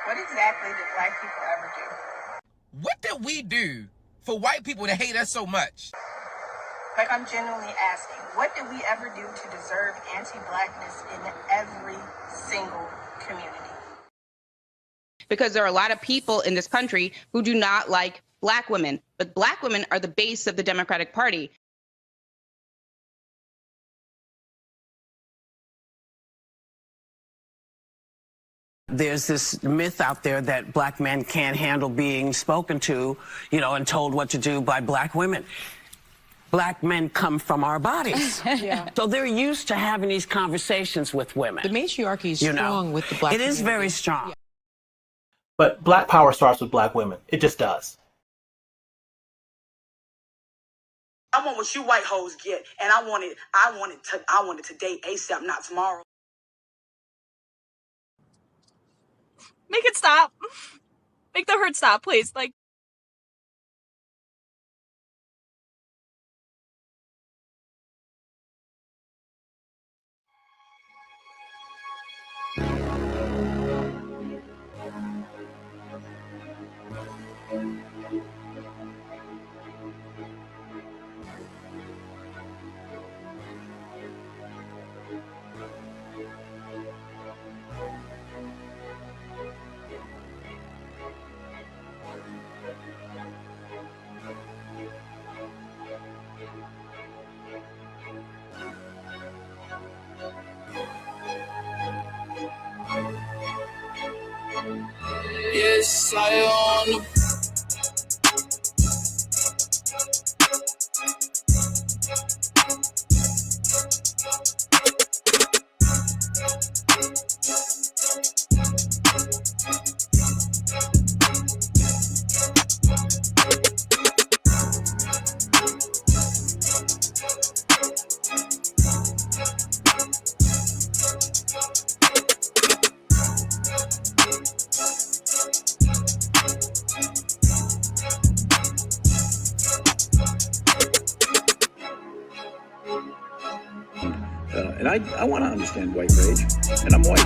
What exactly did black people ever do? What did we do for white people to hate us so much? Like, I'm genuinely asking, what did we ever do to deserve anti-blackness in every single community? Because there are a lot of people in this country who do not like black women, but black women are the base of the Democratic Party. There's this myth out there that black men can't handle being spoken to, and told what to do by black women. Black men come from our bodies. Yeah. So they're used to having these conversations with women. The matriarchy is strong with the black It is community. very strong. Yeah. But black power starts with black women. It just does. I want what you white hoes get, and I want it today, ASAP, not tomorrow. Make it stop. Make the hurt stop, please. Like, Yes, I own. And I want to understand white rage, and I'm white.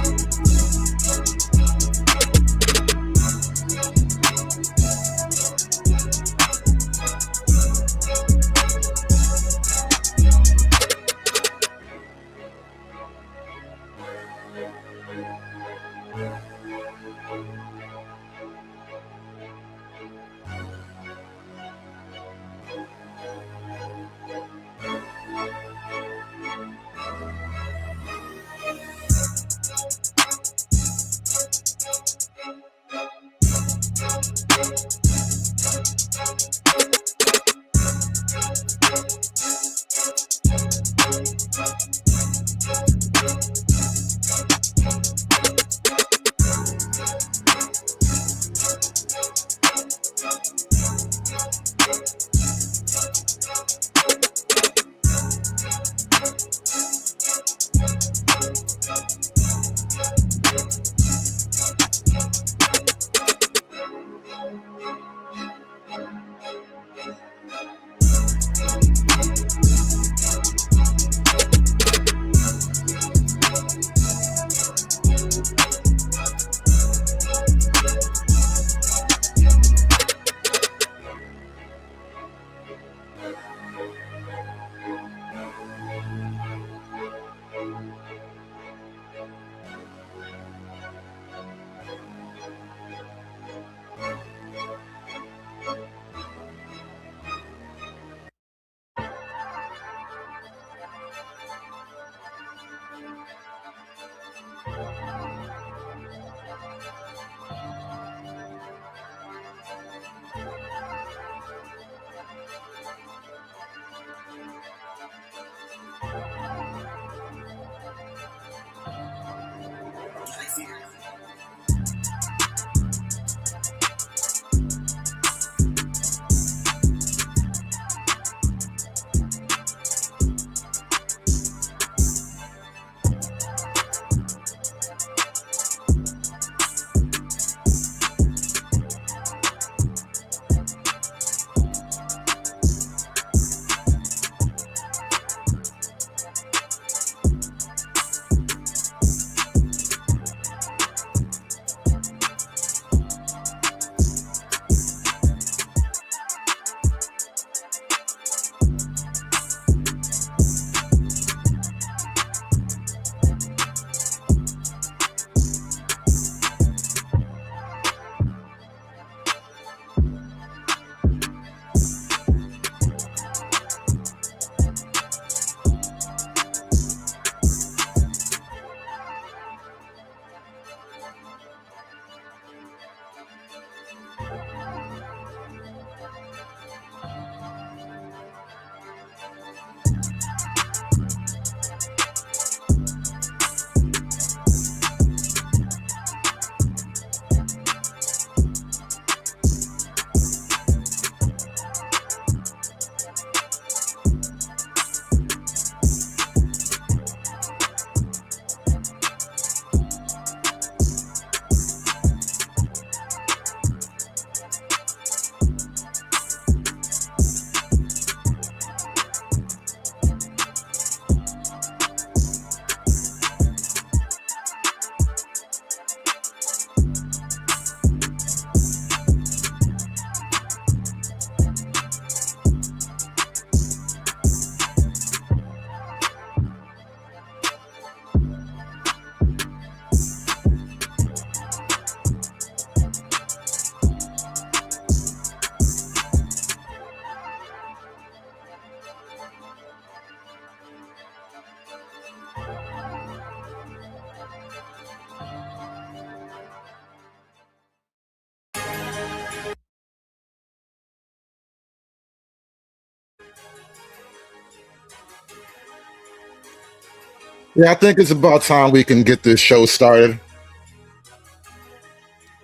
Yeah, I think it's about time we can get this show started.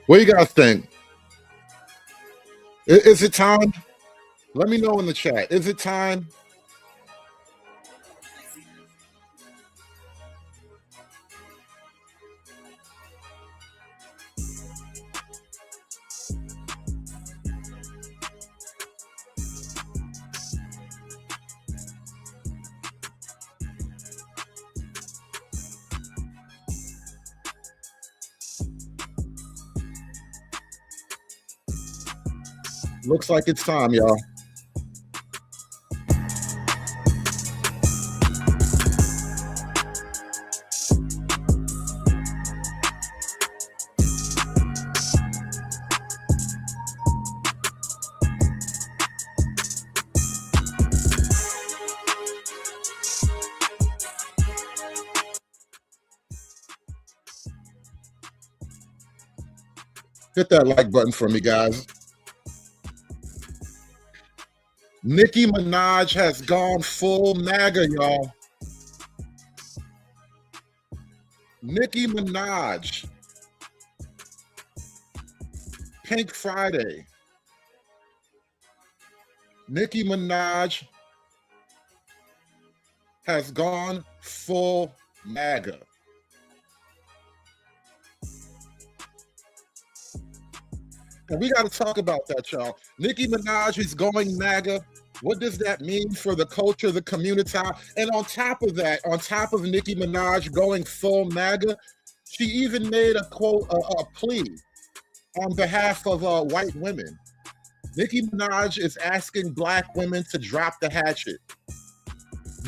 What do you guys think? Is it time? Let me know in the chat. Is it time? Looks like it's time, y'all. Hit that like button for me, guys. Nicki Minaj has gone full MAGA, y'all. Nicki Minaj. Pink Friday. Nicki Minaj has gone full MAGA. And we got to talk about that, y'all. Nicki Minaj is going MAGA. What does that mean for the culture, the community? And on top of that, on top of Nicki Minaj going full MAGA, she even made a quote, a plea on behalf of white women. Nicki Minaj is asking Black women to drop the hatchet.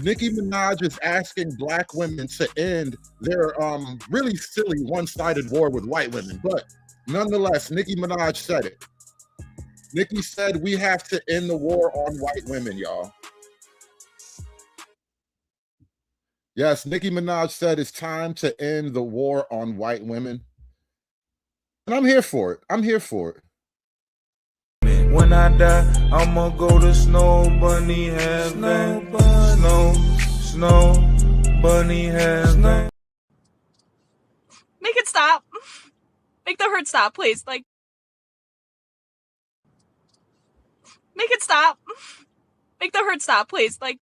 Nicki Minaj is asking Black women to end their really silly one-sided war with white women. But nonetheless, Nicki Minaj said it. Nicki said we have to end the war on white women, y'all. Yes, Nicki Minaj said it's time to end the war on white women. And I'm here for it. I'm here for it. When I die, I'ma go to Snow Bunny Heaven. Snow Bunny Heaven. Make it stop. Make the hurt stop, please. Like, make it stop. Make the hurt stop, please. Like,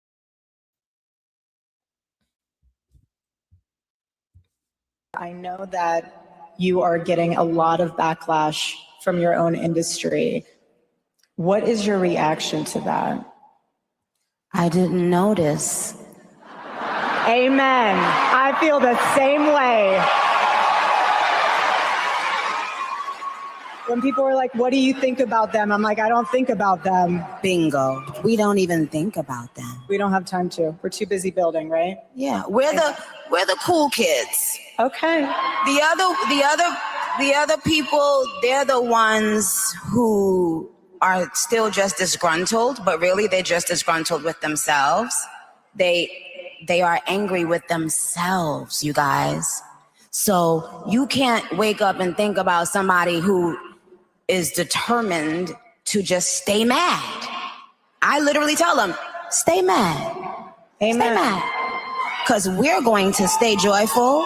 I know that you are getting a lot of backlash from your own industry. What is your reaction to that? I didn't notice. Amen. I feel the same way. When people are like, what do you think about them? I'm like, I don't think about them. Bingo. We don't even think about them. We don't have time to. We're too busy building, right? Yeah, we're the cool kids. Okay. The other people, they're the ones who are still just disgruntled, but really they're just disgruntled with themselves. They are angry with themselves, you guys. So you can't wake up and think about somebody who is determined to just stay mad. I literally tell them, stay mad. Amen. Stay mad. Because we're going to stay joyful.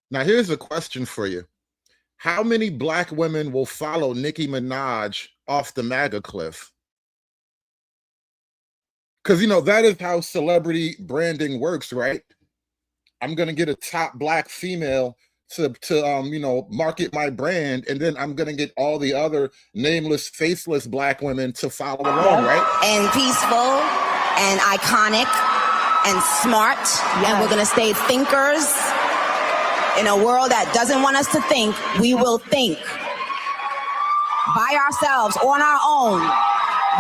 Now, here's a question for you. How many Black women will follow Nicki Minaj off the MAGA cliff? Because, you know, that is how celebrity branding works, right? I'm going to get a top Black female to you know, market my brand, and then I'm going to get all the other nameless, faceless Black women to follow along, right? And peaceful and iconic and smart. And we're going to stay thinkers. In a world that doesn't want us to think, we will think. By ourselves, on our own,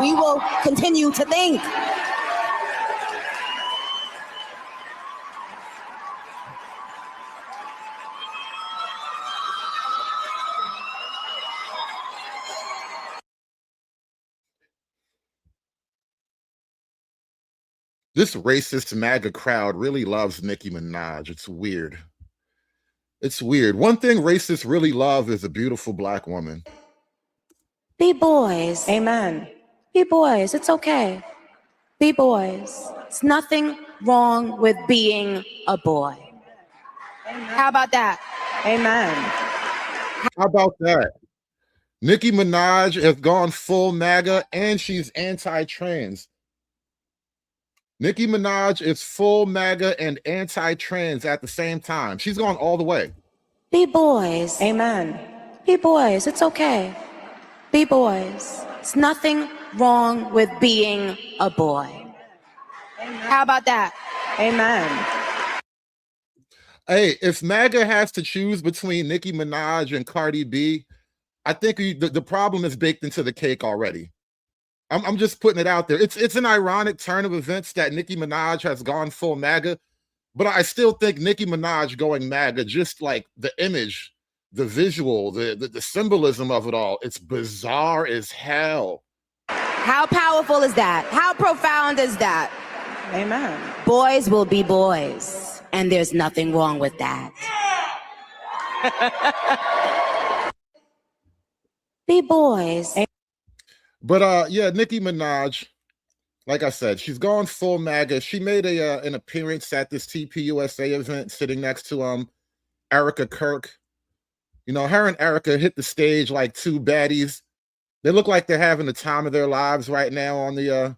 we will continue to think. This racist MAGA crowd really loves Nicki Minaj. It's weird. It's weird. One thing racists really love is a beautiful Black woman. Be boys. Amen. Be boys. It's okay. Be boys. It's nothing wrong with being a boy. How about that? Amen. How about that? Nicki Minaj has gone full MAGA and she's anti-trans. Nicki Minaj is full MAGA and anti-trans at the same time. She's gone all the way. Be boys. Amen. Be boys. It's okay. Be boys. It's nothing wrong with being a boy. How about that? Amen. Hey, if MAGA has to choose between Nicki Minaj and Cardi B, I think the problem is baked into the cake already. I'm just putting it out there. It's an ironic turn of events that Nicki Minaj has gone full MAGA, but I still think Nicki Minaj going MAGA, just like the image, the visual, the symbolism of it all, it's bizarre as hell. How powerful is that? How profound is that? Amen. Boys will be boys, and there's nothing wrong with that. Be boys. But yeah, Nicki Minaj, like I said, she's gone full MAGA. She made an appearance at this TPUSA event sitting next to Erica Kirk. You know, her and Erica hit the stage like two baddies. They look like they're having the time of their lives right now on the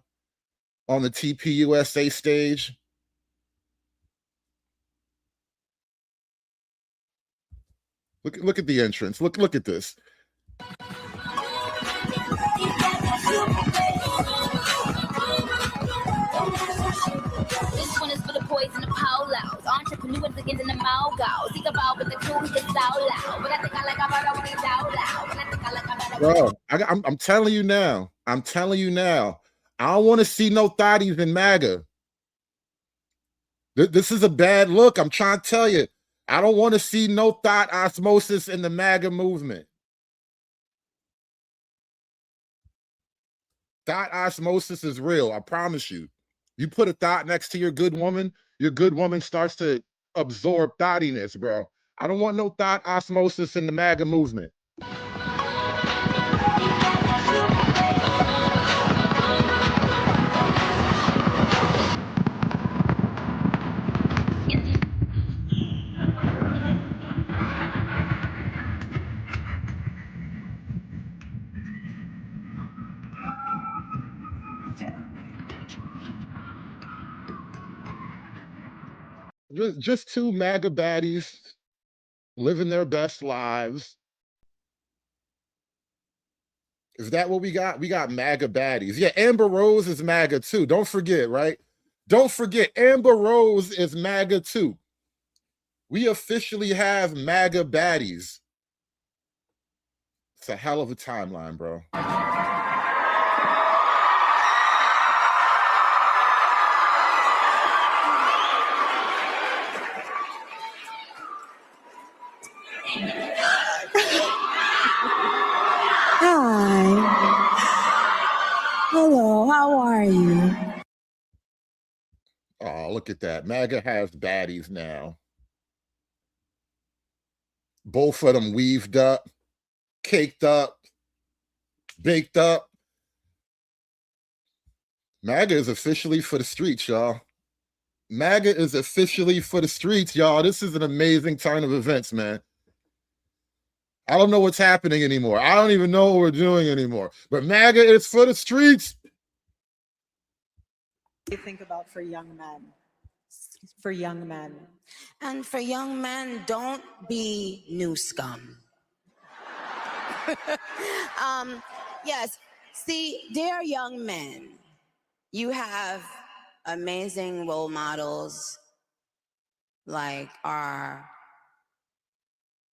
TPUSA stage. Look at the entrance. Look at this. This one is for the boys and the polos, entrepreneurs against in the mogos. Think about with the crew, he gets so loud. But I think I like about when he's out loud. But I think I like about Bro, I'm telling you now. I'm telling you now. I don't want to see no thotties in MAGA. This is a bad look. I'm trying to tell you. I don't want to see no thought osmosis in the MAGA movement. Thought osmosis is real. I promise you. You put a thought next to your good woman starts to absorb thottiness, bro. I don't want no thought osmosis in the MAGA movement. Just two MAGA baddies living their best lives. Is that what we got? We got MAGA baddies. Yeah, Amber Rose is MAGA too. Don't forget, right? Don't forget, Amber Rose is MAGA too. We officially have MAGA baddies. It's a hell of a timeline, bro. Hi. Hello, how are you? Oh, look at that. MAGA has baddies now. Both of them weaved up, caked up, baked up. MAGA is officially for the streets, y'all. MAGA is officially for the streets, y'all. This is an amazing turn of events, man. I don't know what's happening anymore. I don't even know what we're doing anymore. But MAGA is for the streets. You think about for young men. For young men. And for young men, don't be new scum. Yes, see, dear young men, you have amazing role models like our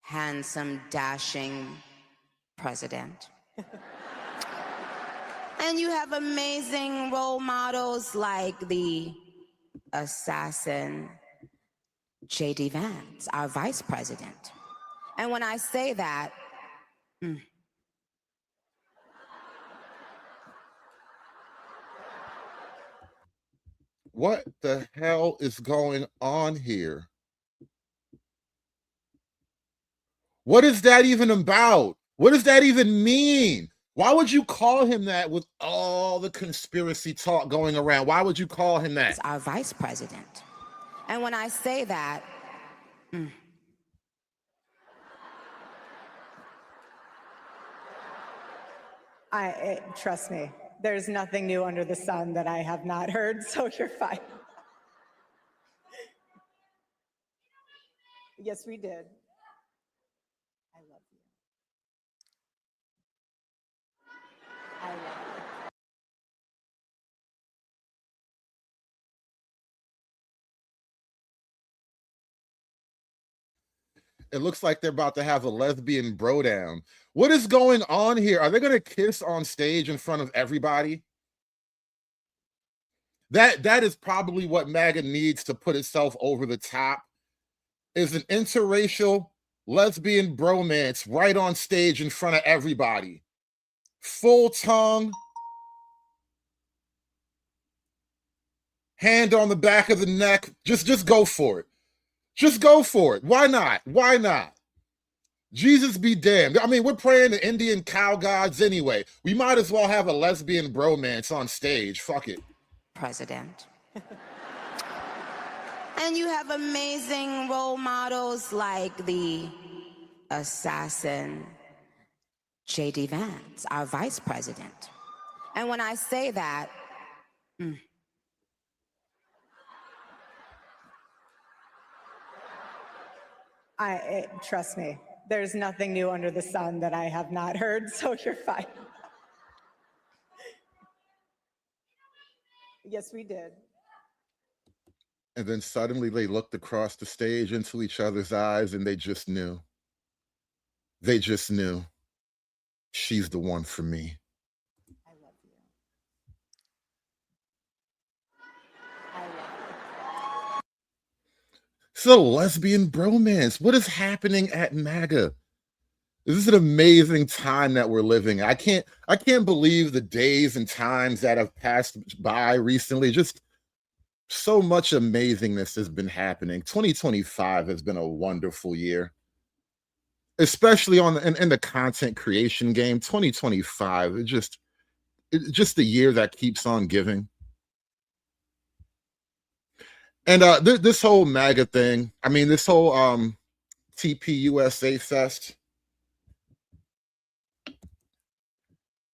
handsome, dashing president. And you have amazing role models like the assassin J.D. Vance, our vice president. And when I say that, What the hell is going on here? What is that even about? What does that even mean? Why would you call him that with all the conspiracy talk going around? Why would you call him that? He's our vice president. And when I say that, trust me, there's nothing new under the sun that I have not heard, so you're fine. Yes, we did. I love you. I love you. It looks like they're about to have a lesbian bro down. What is going on here? Are they going to kiss on stage in front of everybody? That is probably what MAGA needs to put itself over the top, is an interracial lesbian bromance right on stage in front of everybody. Full tongue, hand on the back of the neck. Just go for it. Just go for it. Why not? Why not? Jesus be damned. I mean, we're praying to Indian cow gods anyway. We might as well have a lesbian bromance on stage. Fuck it. President. And you have amazing role models like the assassin J.D. Vance, our vice president. And when I say that, trust me, there's nothing new under the sun that I have not heard, so you're fine. Yes, we did. And then suddenly they looked across the stage into each other's eyes and they just knew. They just knew. She's the one for me. I love you. I love you. It's a lesbian bromance. What is happening at MAGA? This is an amazing time that we're living. I can't believe the days and times that have passed by recently. Just so much amazingness has been happening. 2025 has been a wonderful year, especially in the content creation game. 2025, it's just the year that keeps on giving. And this whole MAGA thing, I mean, this whole TPUSA fest,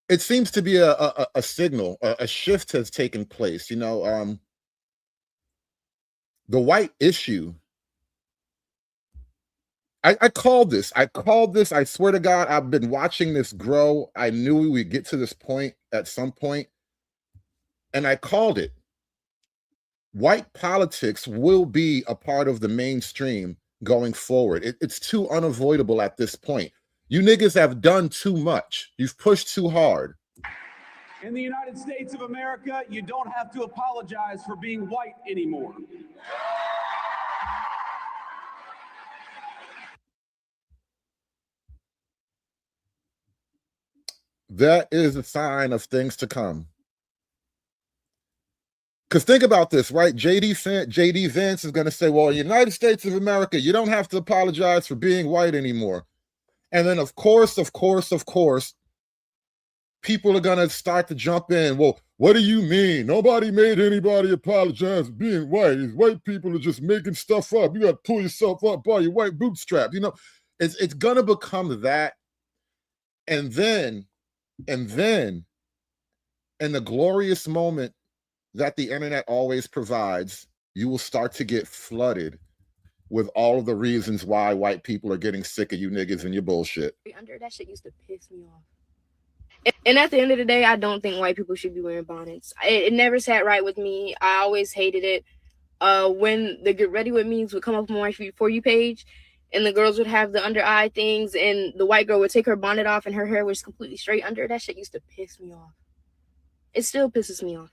it seems to be a signal, a shift has taken place. You know, the white issue. I called this. I swear to God, I've been watching this grow. I knew we would get to this point at some point, and I called it. White politics will be a part of the mainstream going forward. It's too unavoidable at this point. You niggas have done too much. You've pushed too hard. In the United States of America, you don't have to apologize for being white anymore. That is a sign of things to come. Because think about this, right? J.D. Vance is going to say, well, United States of America, you don't have to apologize for being white anymore. And then, of course, people are going to start to jump in. Well, what do you mean? Nobody made anybody apologize for being white. These white people are just making stuff up. You got to pull yourself up by your white bootstrap. You know, it's going to become that. And then, in the glorious moment that the internet always provides, you will start to get flooded with all of the reasons why white people are getting sick of you niggas and your bullshit. Under that shit used to piss me off. And at the end of the day, I don't think white people should be wearing bonnets. It never sat right with me. I always hated it. When the Get Ready With Me's would come up on my For You page, and the girls would have the under eye things, and the white girl would take her bonnet off and her hair was completely straight under, that shit used to piss me off. It still pisses me off.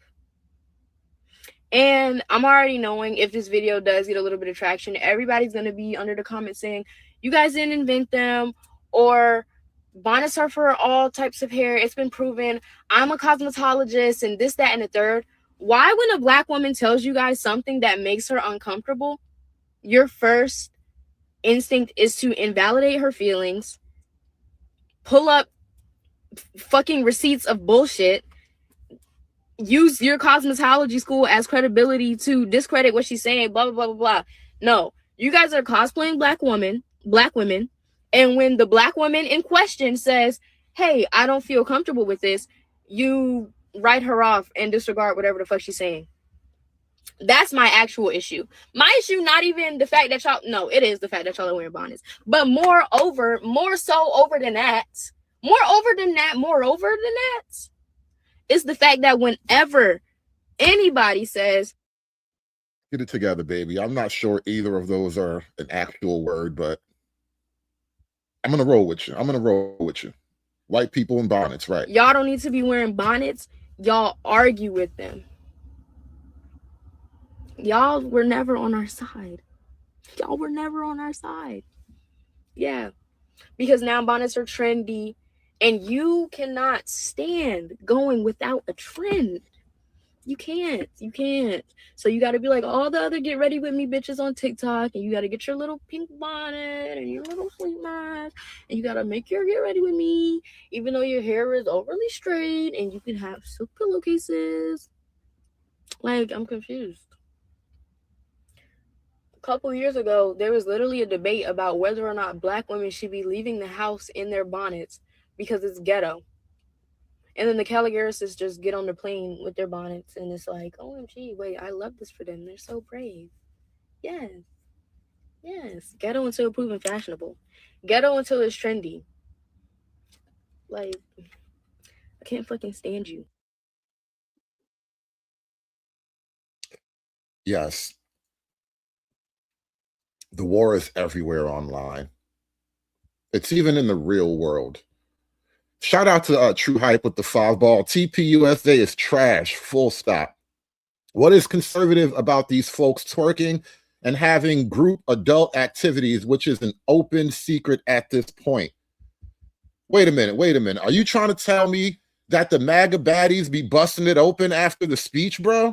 And I'm already knowing if this video does get a little bit of traction, everybody's going to be under the comments saying, you guys didn't invent them, or bonnets are for all types of hair. It's been proven. I'm a cosmetologist and this, that, and the third. Why, when a black woman tells you guys something that makes her uncomfortable, your first instinct is to invalidate her feelings, pull up fucking receipts of bullshit, use your cosmetology school as credibility to discredit what she's saying, blah, blah, blah, blah, blah. No, you guys are cosplaying black women. And when the black woman in question says, hey, I don't feel comfortable with this, you write her off and disregard whatever the fuck she's saying. That's my actual issue. My issue, not even the fact that y'all, no, it is the fact that y'all are wearing bonnets, but more so than that, is the fact that whenever anybody says, get it together, baby. I'm not sure either of those are an actual word, but I'm going to roll with you. White people in bonnets, right? y'all don't need to be wearing bonnets, y'all argue with them. Y'all were never on our side. Yeah. Because now bonnets are trendy and you cannot stand going without a trend. You can't. So you got to be like all the other get ready with me bitches on TikTok, and you got to get your little pink bonnet and your little sleep mask, and you got to make your get ready with me, even though your hair is overly straight, and you can have silk pillowcases. Like, I'm confused. A couple years ago, there was literally a debate about whether or not black women should be leaving the house in their bonnets because it's ghetto. And then the Caligarists just get on the plane with their bonnets, and it's like, OMG, wait, I love this for them. They're so brave. Yes. Ghetto until proven fashionable. Ghetto until it's trendy. Like, I can't fucking stand you. Yes. The war is everywhere online. It's even in the real world. Shout out to True Hype with the 5-ball. TPUSA is trash, full stop. What is conservative about these folks twerking and having group adult activities, which is an open secret at this point? Wait a minute. Are you trying to tell me that the MAGA baddies be busting it open after the speech, bro?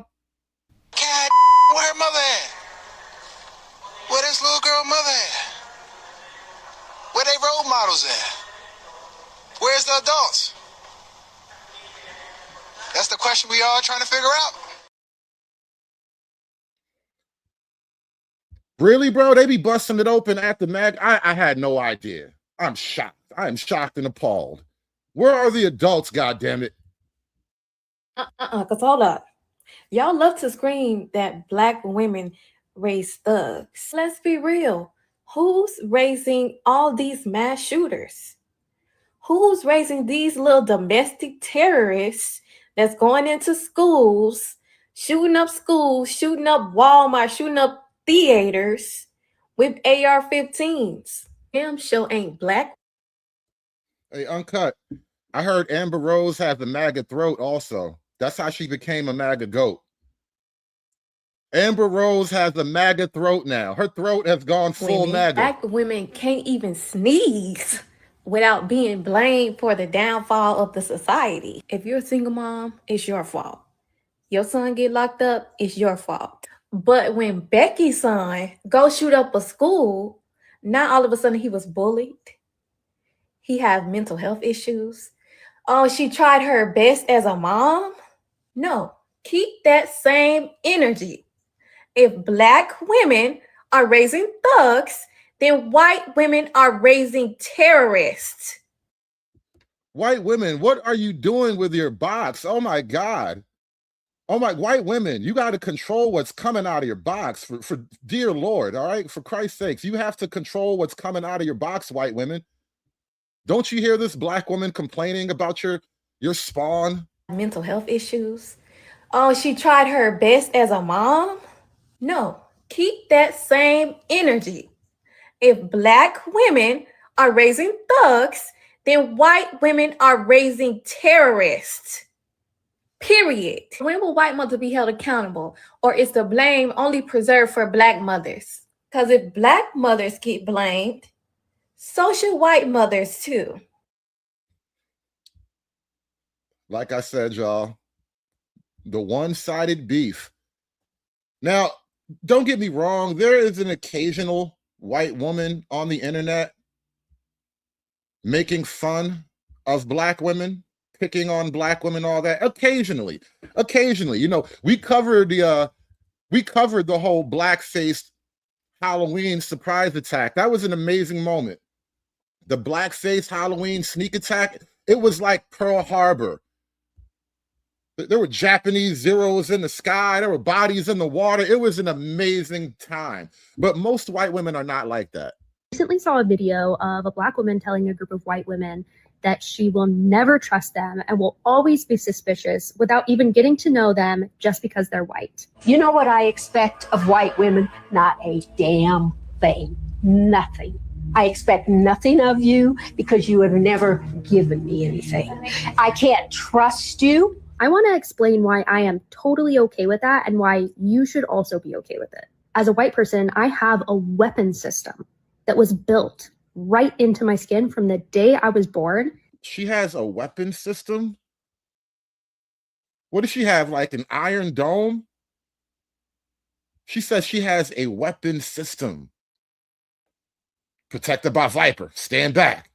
God, where her mother at? Where this little girl mother at? Where they role models at? Where's the adults? That's the question we all trying to figure out. Really, bro? They be busting it open at the MAG? I had no idea. I'm shocked. I am shocked and appalled. Where are the adults, goddammit? Because hold up. Y'all love to scream that black women raise thugs. Let's be real. Who's raising all these mass shooters? Who's raising these little domestic terrorists that's going into schools, shooting up Walmart, shooting up theaters with AR-15s? Damn sure ain't black. Hey, Uncut. I heard Amber Rose has a MAGA throat also. That's how she became a MAGA goat. Amber Rose has a MAGA throat now. Her throat has gone full MAGA. Black women can't even sneeze without being blamed for the downfall of the society. If you're a single mom, it's your fault. Your son get locked up, it's your fault. But when Becky's son go shoot up a school, now all of a sudden he was bullied. He have mental health issues. Oh, she tried her best as a mom? No, keep that same energy. If black women are raising thugs, then white women are raising terrorists. White women, what are you doing with your box? Oh my God. Oh my, white women, you got to control what's coming out of your box for dear Lord, all right? For Christ's sakes, you have to control what's coming out of your box, white women. Don't you hear this black woman complaining about your spawn? Mental health issues. Oh, she tried her best as a mom? No, keep that same energy. If black women are raising thugs, then white women are raising terrorists. Period. When will white mothers be held accountable? Or is the blame only preserved for black mothers? Because if black mothers get blamed, so should white mothers too. Like I said, y'all, the one-sided beef. Now, don't get me wrong, there is an occasional white woman on the internet making fun of black women, picking on black women, all that. Occasionally, you know, we covered the whole blackface Halloween surprise attack. That was an amazing moment. The blackface Halloween sneak attack, it was like Pearl Harbor. There were Japanese zeros in the sky. There were bodies in the water. It was an amazing time. But most white women are not like that. Recently saw a video of a black woman telling a group of white women that she will never trust them and will always be suspicious without even getting to know them just because they're white. You know what I expect of white women? Not a damn thing. Nothing. I expect nothing of you because you have never given me anything. I can't trust you. I want to explain why I am totally okay with that and why you should also be okay with it. As a white person, I have a weapon system that was built right into my skin from the day I was born. She has a weapon system? What does she have, like an Iron Dome? She says she has a weapon system. Protected by Viper. Stand back.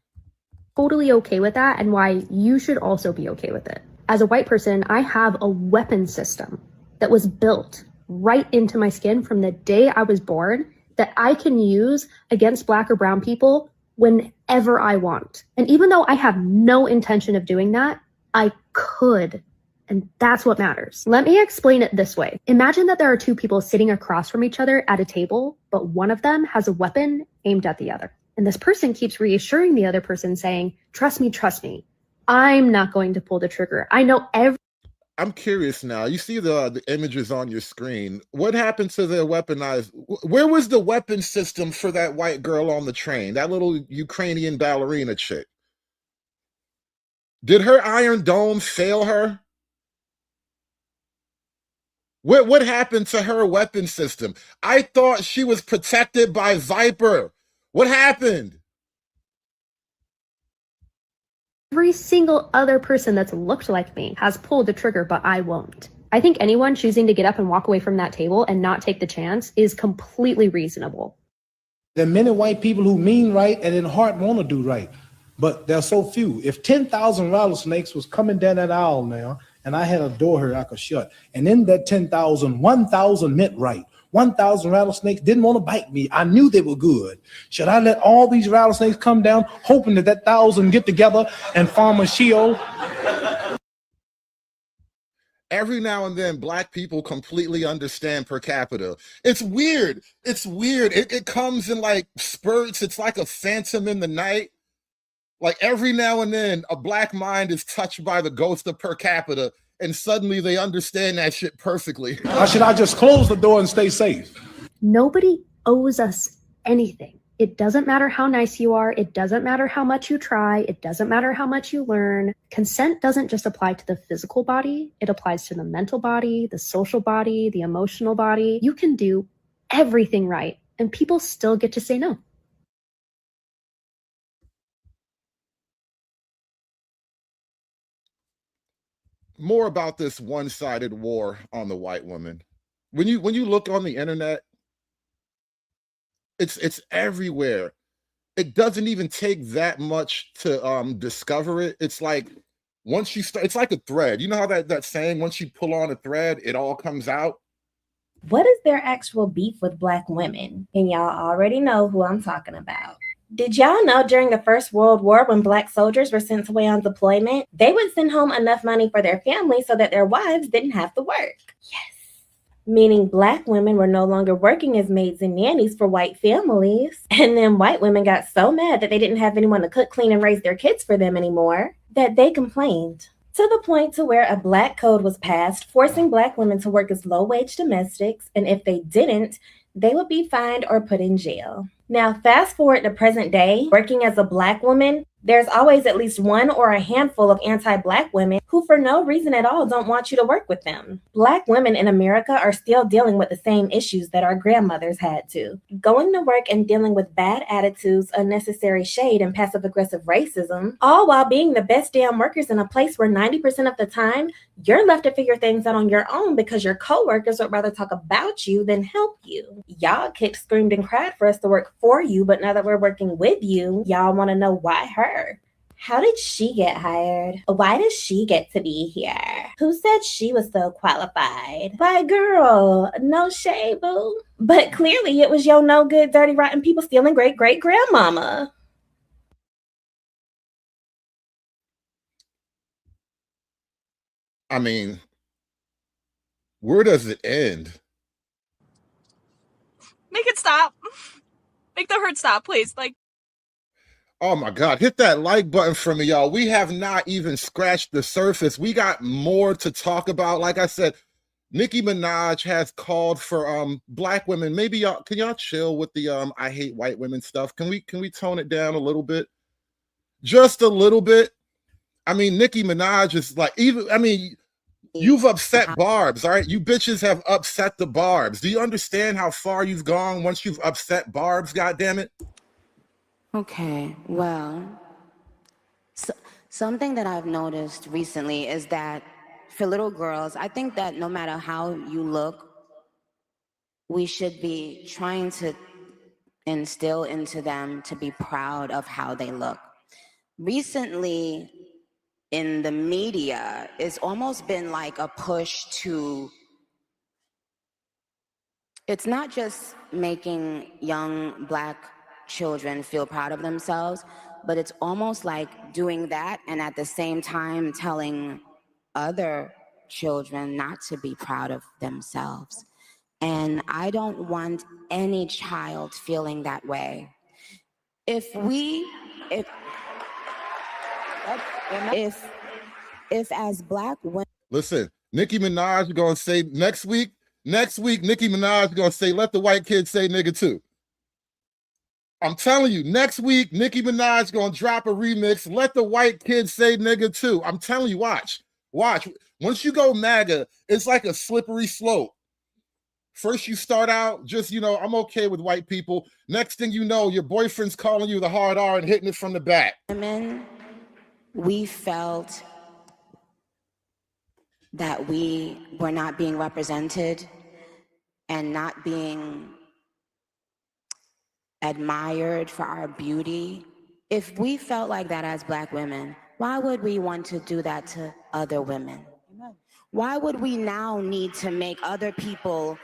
Totally okay with that and why you should also be okay with it. As a white person, I have a weapon system that was built right into my skin from the day I was born that I can use against black or brown people whenever I want. And even though I have no intention of doing that, I could. And that's what matters. Let me explain it this way. Imagine that there are two people sitting across from each other at a table, but one of them has a weapon aimed at the other. And this person keeps reassuring the other person saying, trust me. I'm not going to pull the trigger. I know I'm curious now. You see the images on your screen. What happened to the weaponized? Where was the weapon system for that white girl on the train? That little Ukrainian ballerina chick. Did her Iron Dome fail her? What happened to her weapon system? I thought she was protected by Viper. What happened? Every single other person that's looked like me has pulled the trigger, but I won't. I think anyone choosing to get up and walk away from that table and not take the chance is completely reasonable. There are many white people who mean right and in heart want to do right, but there are so few. If 10,000 rattlesnakes was coming down that aisle now, and I had a door here I could shut, and in that 10,000, 1,000 meant right. 1,000 rattlesnakes didn't want to bite me. I knew they were good. Should I let all these rattlesnakes come down, hoping that 1,000 get together and form a Sheol? Every now and then, black people completely understand per capita. It's weird. It comes in like spurts. It's like a phantom in the night. Like every now and then, a black mind is touched by the ghost of per capita, and suddenly they understand that shit perfectly. Or should I just close the door and stay safe? Nobody owes us anything. It doesn't matter how nice you are. It doesn't matter how much you try. It doesn't matter how much you learn. Consent doesn't just apply to the physical body. It applies to the mental body, the social body, the emotional body. You can do everything right, and people still get to say no. More about this one-sided war on the white woman. When you look on the internet, it's everywhere. It doesn't even take that much to discover it. It's like once you start, it's like a thread. You know how that saying, once you pull on a thread, it all comes out? What is their actual beef with black women? And y'all already know who I'm talking about. Did y'all know during the First World War, when black soldiers were sent away on deployment, they would send home enough money for their families so that their wives didn't have to work? Yes. Meaning black women were no longer working as maids and nannies for white families. And then white women got so mad that they didn't have anyone to cook, clean, and raise their kids for them anymore that they complained. To the point to where a black code was passed, forcing black women to work as low-wage domestics, and if they didn't, they would be fined or put in jail. Now, fast forward to present day, working as a black woman, there's always at least one or a handful of anti-black women who for no reason at all don't want you to work with them. Black women in America are still dealing with the same issues that our grandmothers had to. Going to work and dealing with bad attitudes, unnecessary shade, and passive-aggressive racism, all while being the best damn workers in a place where 90% of the time, you're left to figure things out on your own because your coworkers would rather talk about you than help you. Y'all kicked, screamed, and cried for us to work for you, but now that we're working with you, y'all want to know why her. How did she get hired? Why does she get to be here? Who said she was so qualified? Why, girl, no shade, boo. But clearly it was your no good, dirty, rotten people stealing great great grandmama. I mean, where does it end? Make it stop. Make the hurt stop, please. Like, oh my God, hit that like button for me, y'all. We have not even scratched the surface. We got more to talk about. Like I said, Nicki Minaj has called for black women. Maybe y'all can y'all chill with the I hate white women stuff. Can we tone it down a little bit? Just a little bit. I mean, Nicki Minaj is like, you've upset Barb's, all right? You bitches have upset the Barb's. Do you understand how far you've gone once you've upset Barb's, goddammit? Okay, well, something that I've noticed recently is that for little girls, I think that no matter how you look, we should be trying to instill into them to be proud of how they look. Recently, in the media, it's almost been like a push to, it's not just making young black children feel proud of themselves, but it's almost like doing that and at the same time telling other children not to be proud of themselves. And I don't want any child feeling that way. If as black women. Listen, Nicki Minaj gonna say next week, Nicki Minaj gonna say, let the white kids say nigga too. I'm telling you, next week, Nicki Minaj gonna drop a remix, let the white kids say nigga too. I'm telling you, watch. Once you go MAGA, it's like a slippery slope. First you start out just, I'm okay with white people. Next thing you know, your boyfriend's calling you the hard R and hitting it from the back. Women, we felt that we were not being represented and not being admired for our beauty. If we felt like that as black women, why would we want to do that to other women? Why would we now need to make other people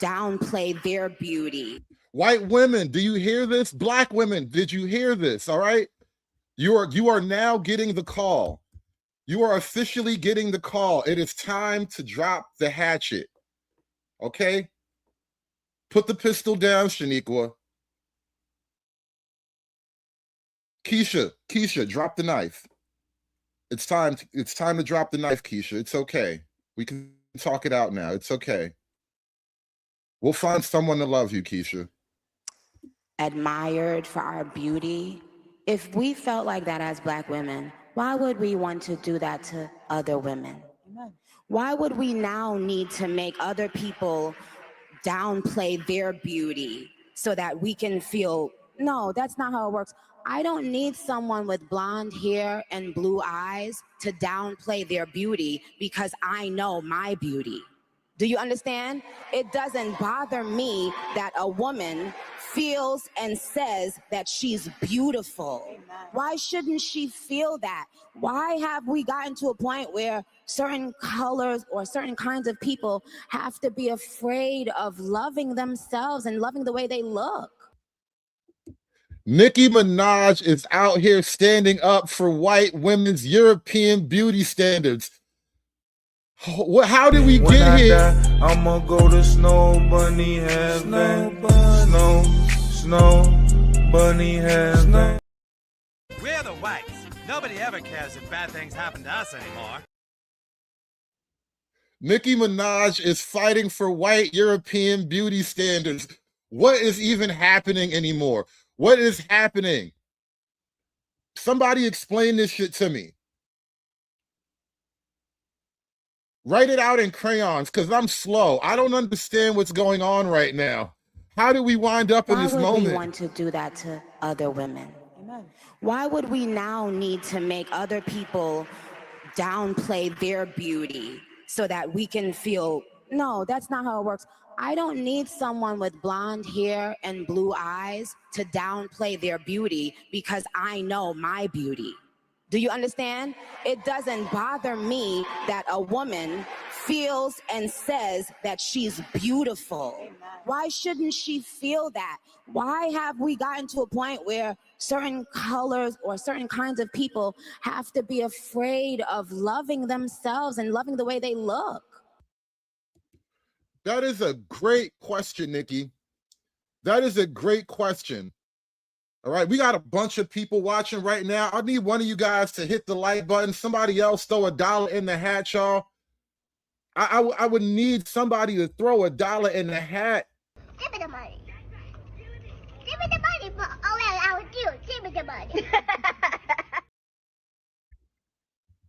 downplay their beauty? White women, do you hear this? Black women, did you hear this? All right. You are now getting the call. You are officially getting the call. It is time to drop the hatchet. Okay? Put the pistol down, Shaniqua. Keisha, drop the knife. It's time to drop the knife, Keisha. It's okay. We can talk it out now. It's okay. We'll find someone to love you, Keisha. Admired for our beauty. If we felt like that as black women, why would we want to do that to other women? Why would we now need to make other people downplay their beauty so that we can feel, no, that's not how it works. I don't need someone with blonde hair and blue eyes to downplay their beauty because I know my beauty. Do you understand? It doesn't bother me that a woman feels and says that she's beautiful. Why shouldn't she feel that? Why have we gotten to a point where certain colors or certain kinds of people have to be afraid of loving themselves and loving the way they look? Nicki Minaj is out here standing up for white women's European beauty standards. How did we get here? I'ma go to Snow Bunny heaven. Snow Bunny heaven. We're the whites. Nobody ever cares if bad things happen to us anymore. Nicki Minaj is fighting for white European beauty standards. What is even happening anymore? What is happening? Somebody explain this shit to me. Write it out in crayons, because I'm slow. I don't understand what's going on right now. How did we wind up in this moment? Why would we want to do that to other women? Why would we now need to make other people downplay their beauty so that we can feel, no, that's not how it works. I don't need someone with blonde hair and blue eyes to downplay their beauty because I know my beauty. Do you understand? It doesn't bother me that a woman feels and says that she's beautiful. Why shouldn't she feel that? Why have we gotten to a point where certain colors or certain kinds of people have to be afraid of loving themselves and loving the way they look? That is a great question, Nikki. That is a great question. All right, we got a bunch of people watching right now. I need one of you guys to hit the like button. Somebody else throw $1 in the hat, y'all. I would need somebody to throw $1 in the hat. Give me the money. Give me the money for all that I would do. Give me the money.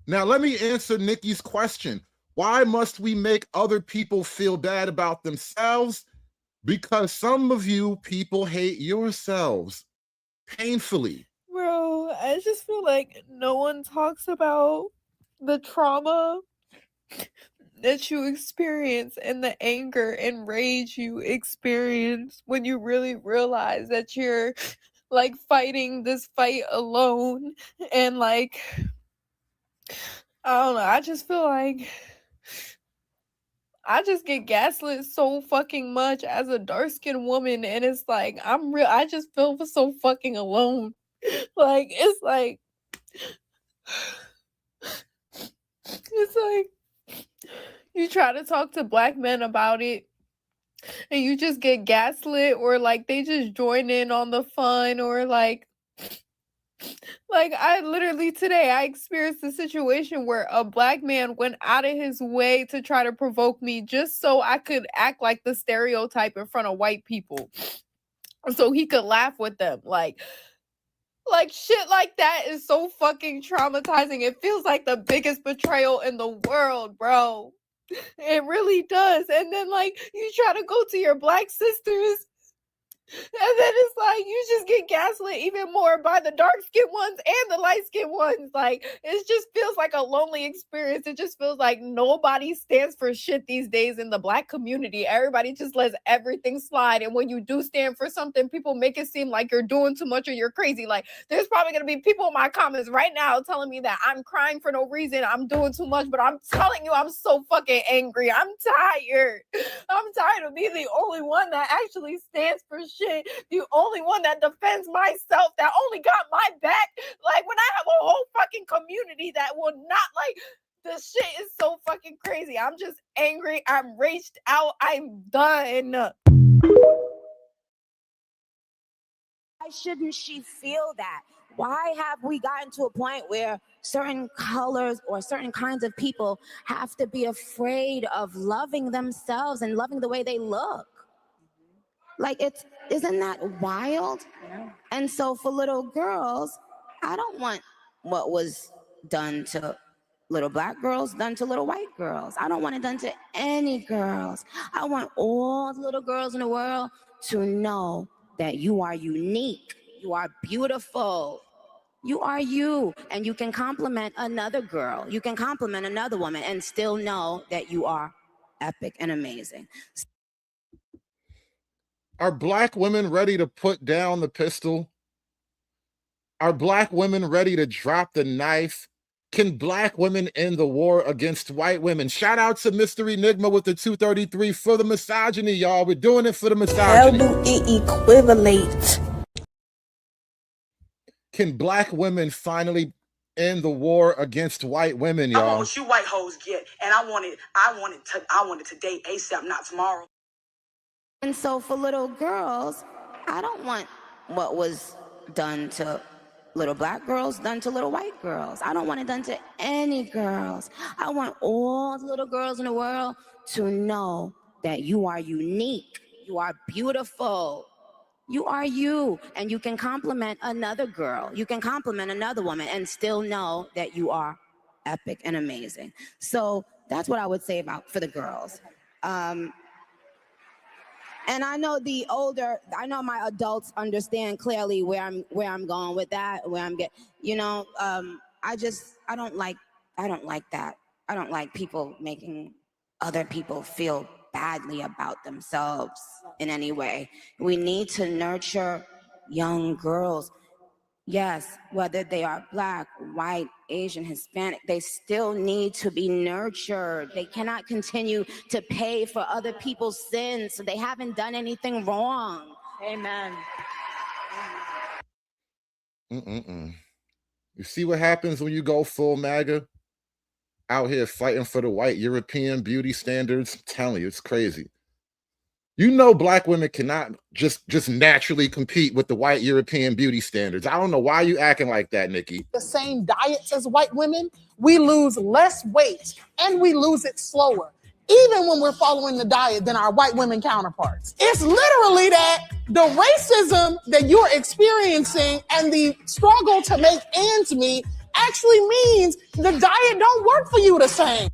Now, let me answer Nikki's question. Why must we make other people feel bad about themselves? Because some of you people hate yourselves painfully. Bro, I just feel like no one talks about the trauma that you experience and the anger and rage you experience when you really realize that you're like fighting this fight alone. And like, I don't know, I just feel like I just get gaslit so fucking much as a dark-skinned woman, and it's like I just feel so fucking alone. Like it's like you try to talk to black men about it and you just get gaslit, or like they just join in on the fun, or like I literally today I experienced a situation where a black man went out of his way to try to provoke me just so I could act like the stereotype in front of white people so he could laugh with them. Like shit like that is so fucking traumatizing. It feels like the biggest betrayal in the world, bro. It really does. And then like you try to go to your black sisters, and then it's like you just get gaslit even more by the dark-skinned ones and the light-skinned ones. Like it just feels like a lonely experience. It just feels like nobody stands for shit these days in the black community. Everybody just lets everything slide. And when you do stand for something, people make it seem like you're doing too much or you're crazy. Like there's probably gonna be people in my comments right now telling me that I'm crying for no reason, I'm doing too much, but I'm telling you, I'm so fucking angry. I'm tired. I'm tired of being the only one that actually stands for shit. The only one that defends myself, that only got my back. Like when I have a whole fucking community that will not, like, the shit is so fucking crazy. I'm just angry. I'm raged out. I'm done. Why shouldn't she feel that? Why have we gotten to a point where certain colors or certain kinds of people have to be afraid of loving themselves and loving the way they look? Like isn't that wild? Yeah. And so for little girls, I don't want what was done to little black girls done to little white girls. I don't want it done to any girls. I want all the little girls in the world to know that you are unique. You are beautiful. You are you, and you can compliment another girl. You can compliment another woman and still know that you are epic and amazing. Are black women ready to put down the pistol? Are black women ready to drop the knife? Can black women end the war against white women? Shout out to Mr. Enigma with the 233 for the misogyny, y'all. We're doing it for the misogyny. How do it equivalent? Can black women finally end the war against white women, y'all? I want what you white hoes get, and I want it today, ASAP, not tomorrow. And so for little girls, I don't want what was done to little black girls done to little white girls. I don't want it done to any girls. I want all the little girls in the world to know that you are unique. You are beautiful. You are you, and you can compliment another girl. You can compliment another woman and still know that you are epic and amazing. So that's what I would say for the girls. And I know I know my adults understand clearly where I'm going with that, where I'm getting, I don't like that. I don't like people making other people feel badly about themselves in any way. We need to nurture young girls. Yes, whether they are Black, white, Asian, Hispanic, they still need to be nurtured. They cannot continue to pay for other people's sins. They haven't done anything wrong. Amen. You see what happens when you go full MAGA? Out here fighting for the white European beauty standards. I'm telling you, it's crazy. You know, Black women cannot just naturally compete with the white European beauty standards. I don't know why you acting like that, Nikki. The same diets as white women, we lose less weight and we lose it slower, even when we're following the diet than our white women counterparts. It's literally that the racism that you're experiencing and the struggle to make ends meet actually means the diet don't work for you the same.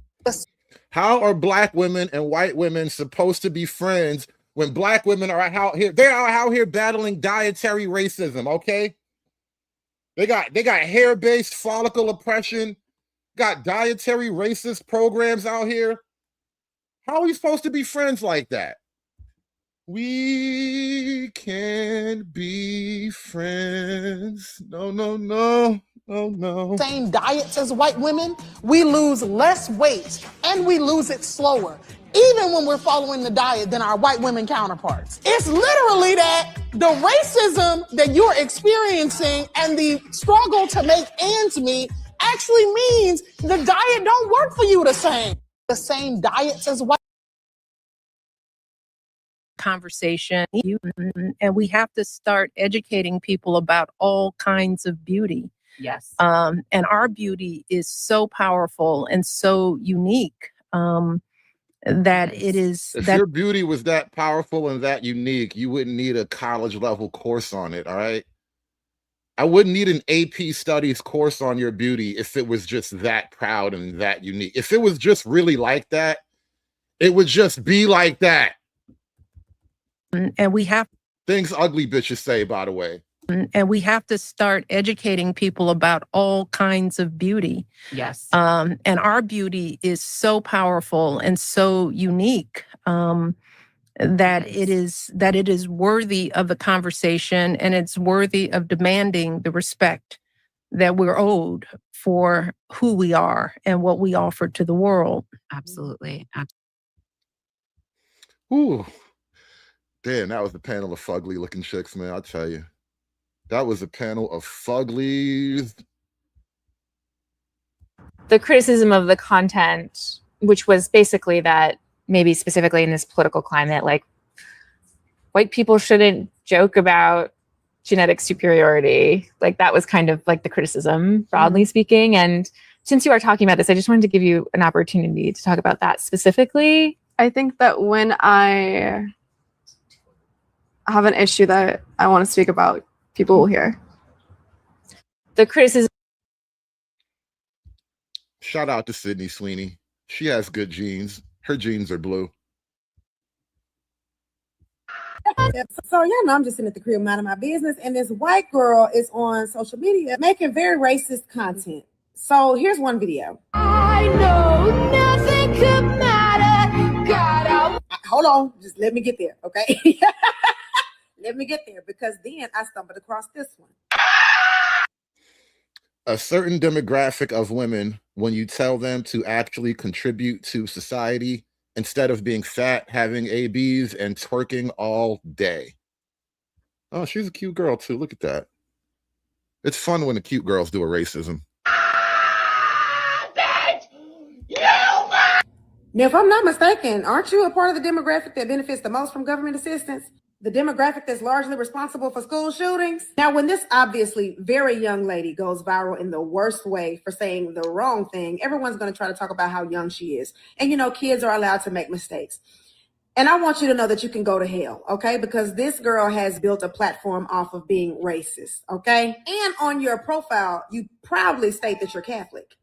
How are Black women and white women supposed to be friends when Black women are out here? They are out here battling dietary racism, okay? They got hair-based follicle oppression, got dietary racist programs out here. How are we supposed to be friends like that? We can't be friends. No. Same diets as white women, we lose less weight and we lose it slower, even when we're following the diet than our white women counterparts. It's literally that the racism that you're experiencing and the struggle to make ends meet actually means the diet don't work for you the same. The same diets as white. Conversation, and we have to start educating people about all kinds of beauty. Yes. And our beauty is so powerful and so unique that it is. If your beauty was that powerful and that unique, you wouldn't need a college level course on it, all right? I wouldn't need an AP studies course on your beauty if it was just that proud and that unique. If it was just really like that, it would just be like that. And we have things ugly bitches say, by the way. And we have to start educating people about all kinds of beauty. Yes. And our beauty is so powerful and so unique that it is worthy of the conversation, and it's worthy of demanding the respect that we're owed for who we are and what we offer to the world. Absolutely. Ooh. Damn, that was the panel of fugly looking chicks, man. I'll tell you. That was a panel of fuglies. The criticism of the content, which was basically that maybe specifically in this political climate, like white people shouldn't joke about genetic superiority. Like that was kind of like the criticism, broadly speaking. And since you are talking about this, I just wanted to give you an opportunity to talk about that specifically. I think that when I have an issue that I want to speak about, people will hear. The criticism. Shout out to Sydney Sweeney. She has good genes. Her genes are blue. So y'all know I'm just sitting at the crib minding my business, and this white girl is on social media making very racist content. So here's one video. I know nothing could matter. God, hold on, just let me get there, okay? Let me get there, because then I stumbled across this one. A certain demographic of women, when you tell them to actually contribute to society, instead of being fat, having ABs, and twerking all day. Oh, she's a cute girl too. Look at that. It's fun when the cute girls do a racism. Now, if I'm not mistaken, aren't you a part of the demographic that benefits the most from government assistance? The demographic that's largely responsible for school shootings? Now, when this obviously very young lady goes viral in the worst way for saying the wrong thing, everyone's going to try to talk about how young she is. And, you know, kids are allowed to make mistakes. And I want you to know that you can go to hell, okay? Because this girl has built a platform off of being racist, okay? And on your profile, you proudly state that you're Catholic.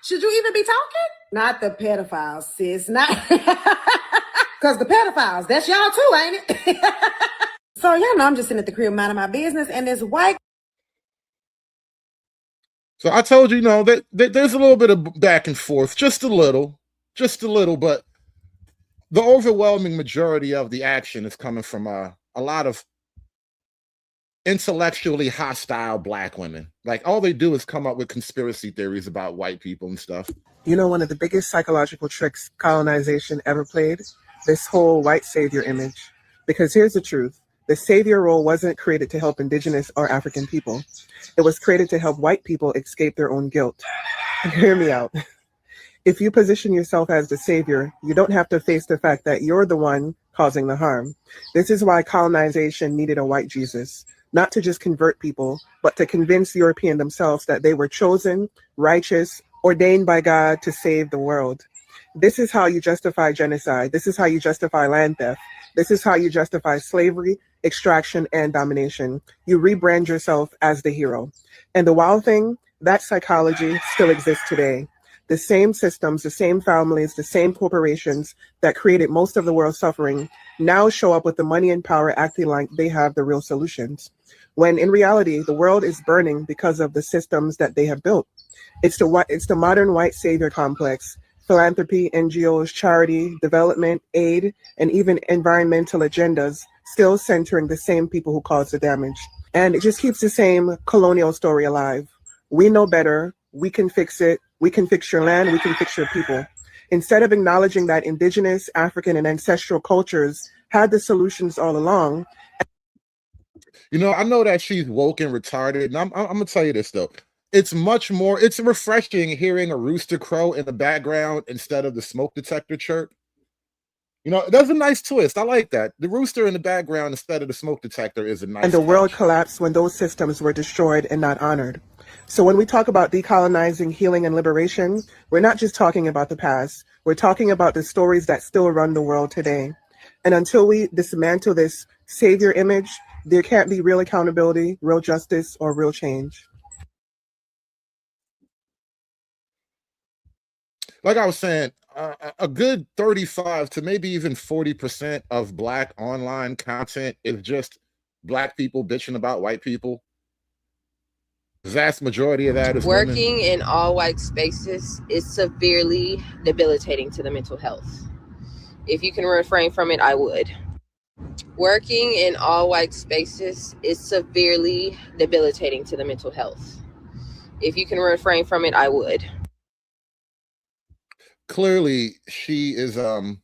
Should you even be talking? Not the pedophiles, sis. Not because the pedophiles, that's y'all too, ain't it? So y'all know I'm just sitting at the crib minding my business, and this white. So I told you, you know, that there's a little bit of back and forth, just a little, but the overwhelming majority of the action is coming from a lot of intellectually hostile black women. Like all they do is come up with conspiracy theories about white people and stuff. You know, one of the biggest psychological tricks colonization ever played? This whole white savior image. Because here's the truth. The savior role wasn't created to help indigenous or African people. It was created to help white people escape their own guilt. Hear me out. If you position yourself as the savior, you don't have to face the fact that you're the one causing the harm. This is why colonization needed a white Jesus, not to just convert people, but to convince Europeans themselves that they were chosen, righteous, ordained by God to save the world. This is how you justify genocide. This is how you justify land theft. This is how you justify slavery, extraction, and domination. You rebrand yourself as the hero. And the wild thing, that psychology still exists today. The same systems, the same families, the same corporations that created most of the world's suffering now show up with the money and power acting like they have the real solutions. When in reality, the world is burning because of the systems that they have built. It's the modern white savior complex, philanthropy, NGOs, charity, development, aid, and even environmental agendas still centering the same people who caused the damage. And it just keeps the same colonial story alive. We know better. We can fix it. We can fix your land. We can fix your people. Instead of acknowledging that indigenous, African, and ancestral cultures had the solutions all along. You know, I know that she's woke and retarded, and I'm gonna tell you this though. It's refreshing hearing a rooster crow in the background instead of the smoke detector chirp. You know, that's a nice twist. I like that. The rooster in the background instead of the smoke detector is a nice And the touch. world collapsed when those systems were destroyed and not honored. So when we talk about decolonizing, healing, and liberation, we're not just talking about the past. We're talking about the stories that still run the world today. And until we dismantle this savior image, there can't be real accountability, real justice, or real change. Like I was saying, a good 35 to maybe even 40% of black online content is just black people bitching about white people. The vast majority of that is working women. in all white spaces is severely debilitating to the mental health. If you can refrain from it, I would. Working in all white spaces is severely debilitating to the mental health. If you can refrain from it, I would. Clearly, she is a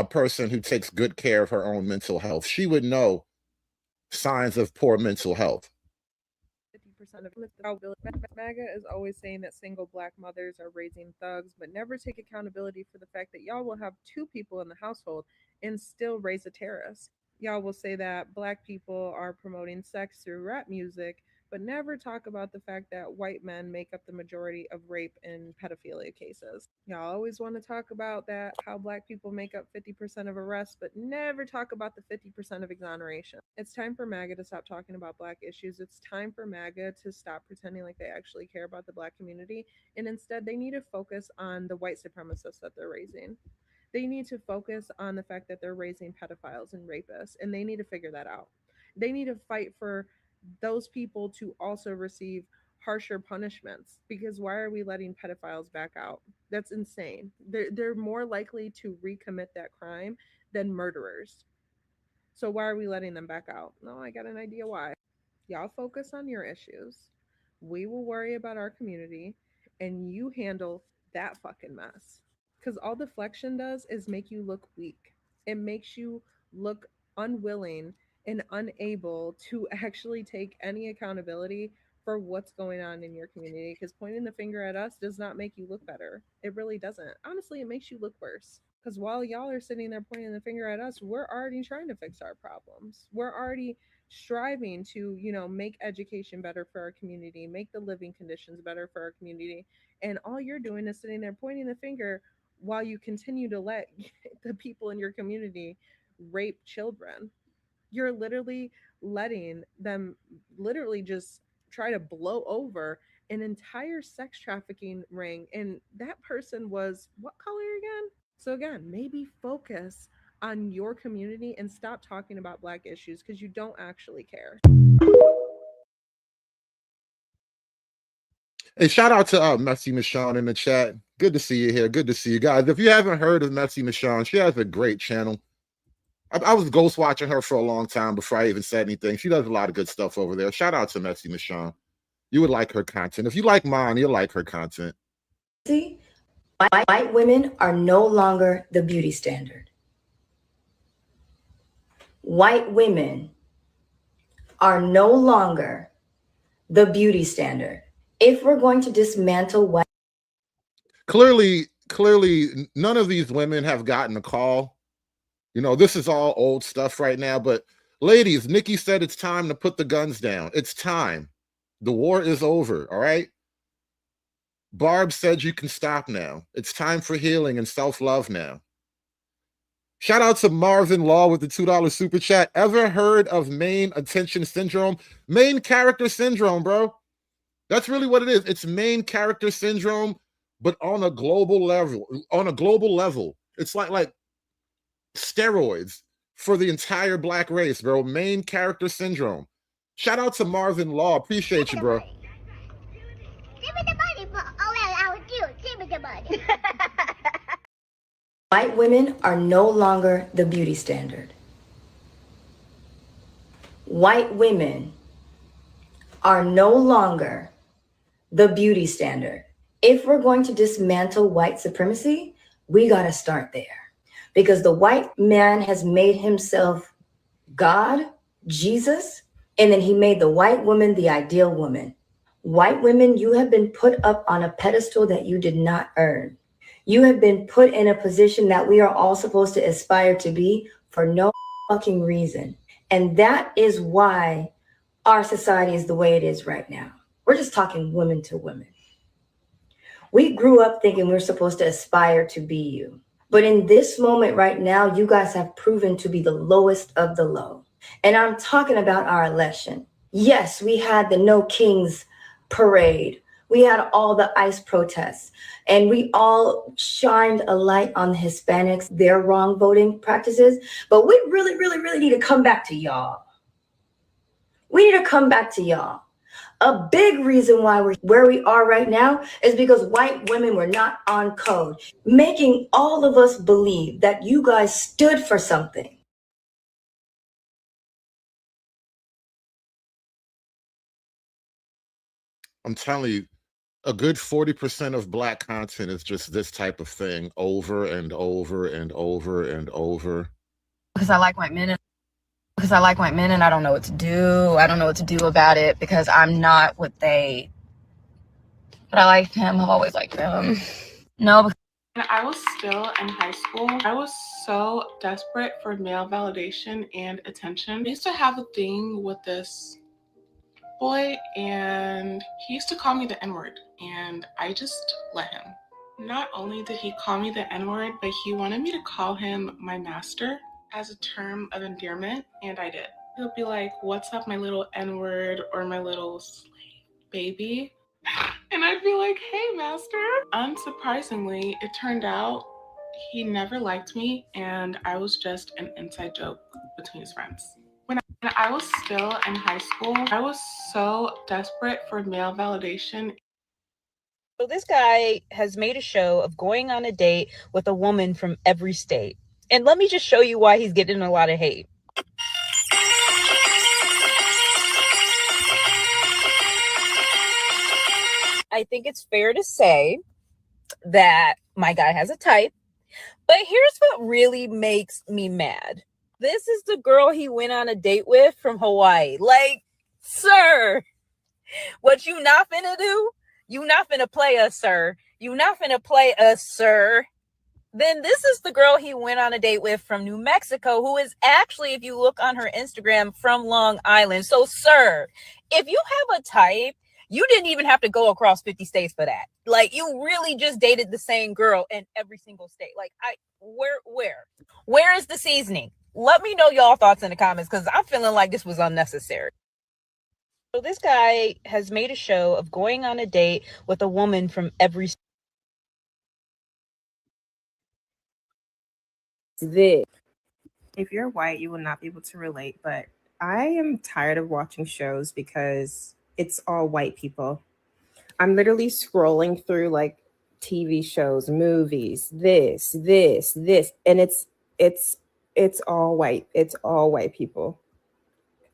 person who takes good care of her own mental health. She would know signs of poor mental health. 50% of MAGA is always saying that single black mothers are raising thugs, but never take accountability for the fact that y'all will have two people in the household and still raise a terrorist. Y'all will say that black people are promoting sex through rap music, but never talk about the fact that white men make up the majority of rape and pedophilia cases. Y'all always want to talk about that, how black people make up 50% of arrests, but never talk about the 50% of exoneration. It's time for MAGA to stop talking about black issues. It's time for MAGA to stop pretending like they actually care about the black community, and instead they need to focus on the white supremacists that they're raising. They need to focus on the fact that they're raising pedophiles and rapists, and they need to figure that out. They need to fight for those people to also receive harsher punishments, because why are we letting pedophiles back out? That's insane. They're more likely to recommit that crime than murderers. So why are we letting them back out? No, I got an idea why. Y'all focus on your issues. We will worry about our community, and you handle that fucking mess. Because all deflection does is make you look weak. It makes you look unwilling and unable to actually take any accountability for what's going on in your community. Because pointing the finger at us does not make you look better. It really doesn't. Honestly, it makes you look worse. Because while y'all are sitting there pointing the finger at us, we're already trying to fix our problems. We're already striving to, make education better for our community, make the living conditions better for our community. And all you're doing is sitting there pointing the finger while you continue to let the people in your community rape children. You're literally letting them literally just try to blow over an entire sex trafficking ring. And that person was what color again? So again, maybe focus on your community and stop talking about black issues because you don't actually care. Hey, shout out to Messy Michonne in the chat. Good to see you here. Good to see you guys. If you haven't heard of Messy Michonne, she has a great channel. I was ghost watching her for a long time before I even said anything. She does a lot of good stuff over there. Shout out to Messy Michonne. You would like her content. If you like mine, you'll like her content. See, white women are no longer the beauty standard. White women are no longer the beauty standard. If we're going to dismantle white, Clearly, none of these women have gotten a call. You know, this is all old stuff right now. But ladies, Nikki said it's time to put the guns down. It's time. The war is over. All right. Barb said you can stop now. It's time for healing and self-love now. Shout out to Marvin Law with the $2 super chat. Ever heard of main attention syndrome? Main character syndrome, bro. That's really what it is. It's main character syndrome, but on a global level. It's like steroids for the entire black race, bro. Main character syndrome. Shout out to Marvin Law. Appreciate you, bro. Give me the money for I would do. Give me the money. white women are no longer the beauty standard. White women are no longer the beauty standard. If we're going to dismantle white supremacy, we got to start there. Because the white man has made himself God, Jesus, and then he made the white woman the ideal woman. White women, you have been put up on a pedestal that you did not earn. You have been put in a position that we are all supposed to aspire to be for no fucking reason. And that is why our society is the way it is right now. We're just talking women to women. We grew up thinking we're supposed to aspire to be you. But in this moment right now, you guys have proven to be the lowest of the low. And I'm talking about our election. Yes, we had the No Kings parade. We had all the ICE protests. And we all shined a light on the Hispanics, their wrong voting practices. But we really need to come back to y'all. We need to come back to y'all. A big reason why we're where we are right now is because white women were not on code, making all of us believe that you guys stood for something. I'm telling you, a good 40% of black content is just this type of thing over and over and over and over. Because I like white men and I don't know what to do. I don't know what to do about it because I'm not what they. But I liked him. I've always liked him. No. When I was still in high school, I was so desperate for male validation and attention. I used to have a thing with this boy, and he used to call me the N-word, and I just let him. Not only did he call me the N-word, but he wanted me to call him my master as a term of endearment, and I did. He'll be like, "What's up, my little N-word," or "my little slave baby," and I'd be like, "Hey, master." Unsurprisingly, it turned out he never liked me, and I was just an inside joke between his friends. When I was still in high school, I was so desperate for male validation. So this guy has made a show of going on a date with a woman from every state. And let me just show you why he's getting a lot of hate. I think it's fair to say that my guy has a type, but here's what really makes me mad. This is the girl he went on a date with from Hawaii. Like, sir, what you not finna do? You not finna play us, sir. You not finna play us, sir. Then this is the girl he went on a date with from New Mexico, who is actually, if you look on her Instagram, from Long Island. So, sir, if you have a type, you didn't even have to go across 50 states for that. Like, you really just dated the same girl in every single state. Like, where is the seasoning? Let me know y'all thoughts in the comments, because I'm feeling like this was unnecessary. So this guy has made a show of going on a date with a woman from every state. If you're white, you will not be able to relate, but I am tired of watching shows because it's all white people. I'm literally scrolling through like TV shows, movies, this, and it's it's all white. It's all white people.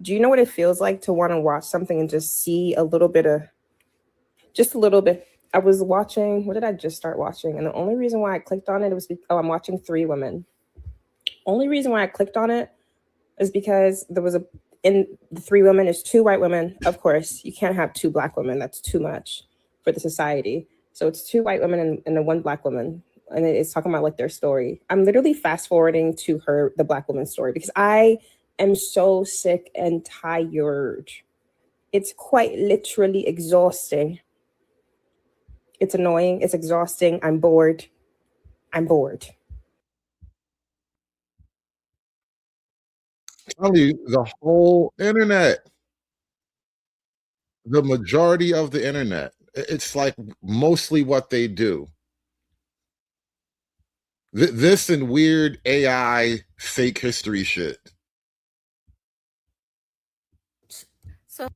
Do you know what it feels like to want to watch something and just see a little bit of, just a little bit? I was watching, what did I just start watching? And the only reason why I clicked on it was, I'm watching Three Women. Only reason why I clicked on it is because there was in the Three Women is 2 white women. Of course, you can't have 2 black women. That's too much for the society. So it's 2 white women and the 1 black woman. And it's talking about like their story. I'm literally fast forwarding to the black woman's story because I am so sick and tired. It's quite literally exhausting. It's annoying. It's exhausting. I'm bored. I'm bored. Tell you, the whole internet, the majority of the internet, it's like mostly what they do. This and weird AI fake history shit. So,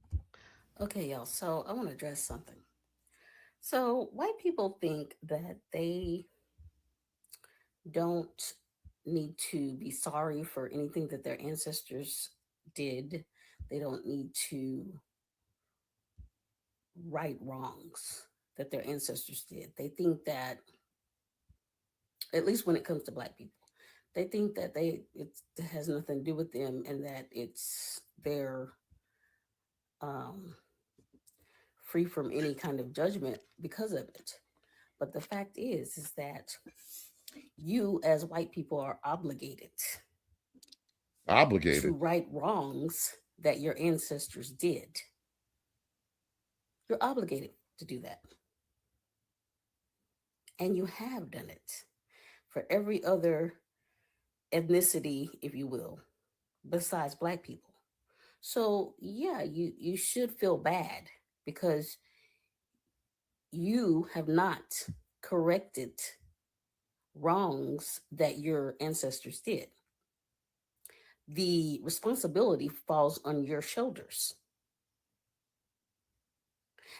okay, y'all. So I want to address something. So white people think that they don't need to be sorry for anything that their ancestors did. They don't need to right wrongs that their ancestors did. They think that, at least when it comes to black people, they think that it has nothing to do with them and that it's their free from any kind of judgment because of it. But the fact is that you as white people are obligated to right wrongs that your ancestors did. You're obligated to do that. And you have done it for every other ethnicity, if you will, besides black people. So yeah, you should feel bad because you have not corrected wrongs that your ancestors did. The responsibility falls on your shoulders.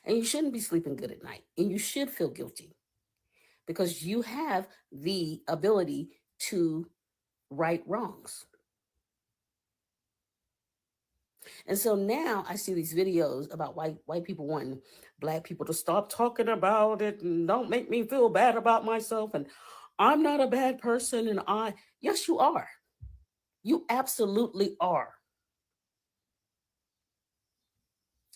And you shouldn't be sleeping good at night. And you should feel guilty because you have the ability to right wrongs. And so now I see these videos about white people wanting black people to stop talking about it and don't make me feel bad about myself. And I'm not a bad person. And yes, you are. You absolutely are.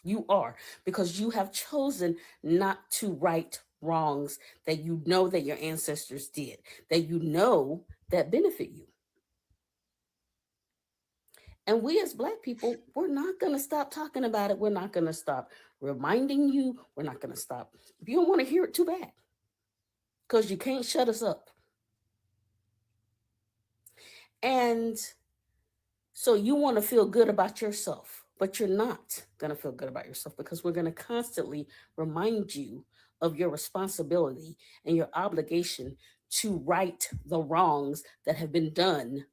You are, because you have chosen not to right wrongs that you know that your ancestors did, that you know that benefit you. And we as black people, we're not going to stop talking about it. We're not going to stop reminding you. We're not going to stop. If you don't want to hear it, too bad. Because you can't shut us up. And so you want to feel good about yourself, but you're not going to feel good about yourself because we're going to constantly remind you of your responsibility and your obligation to right the wrongs that have been done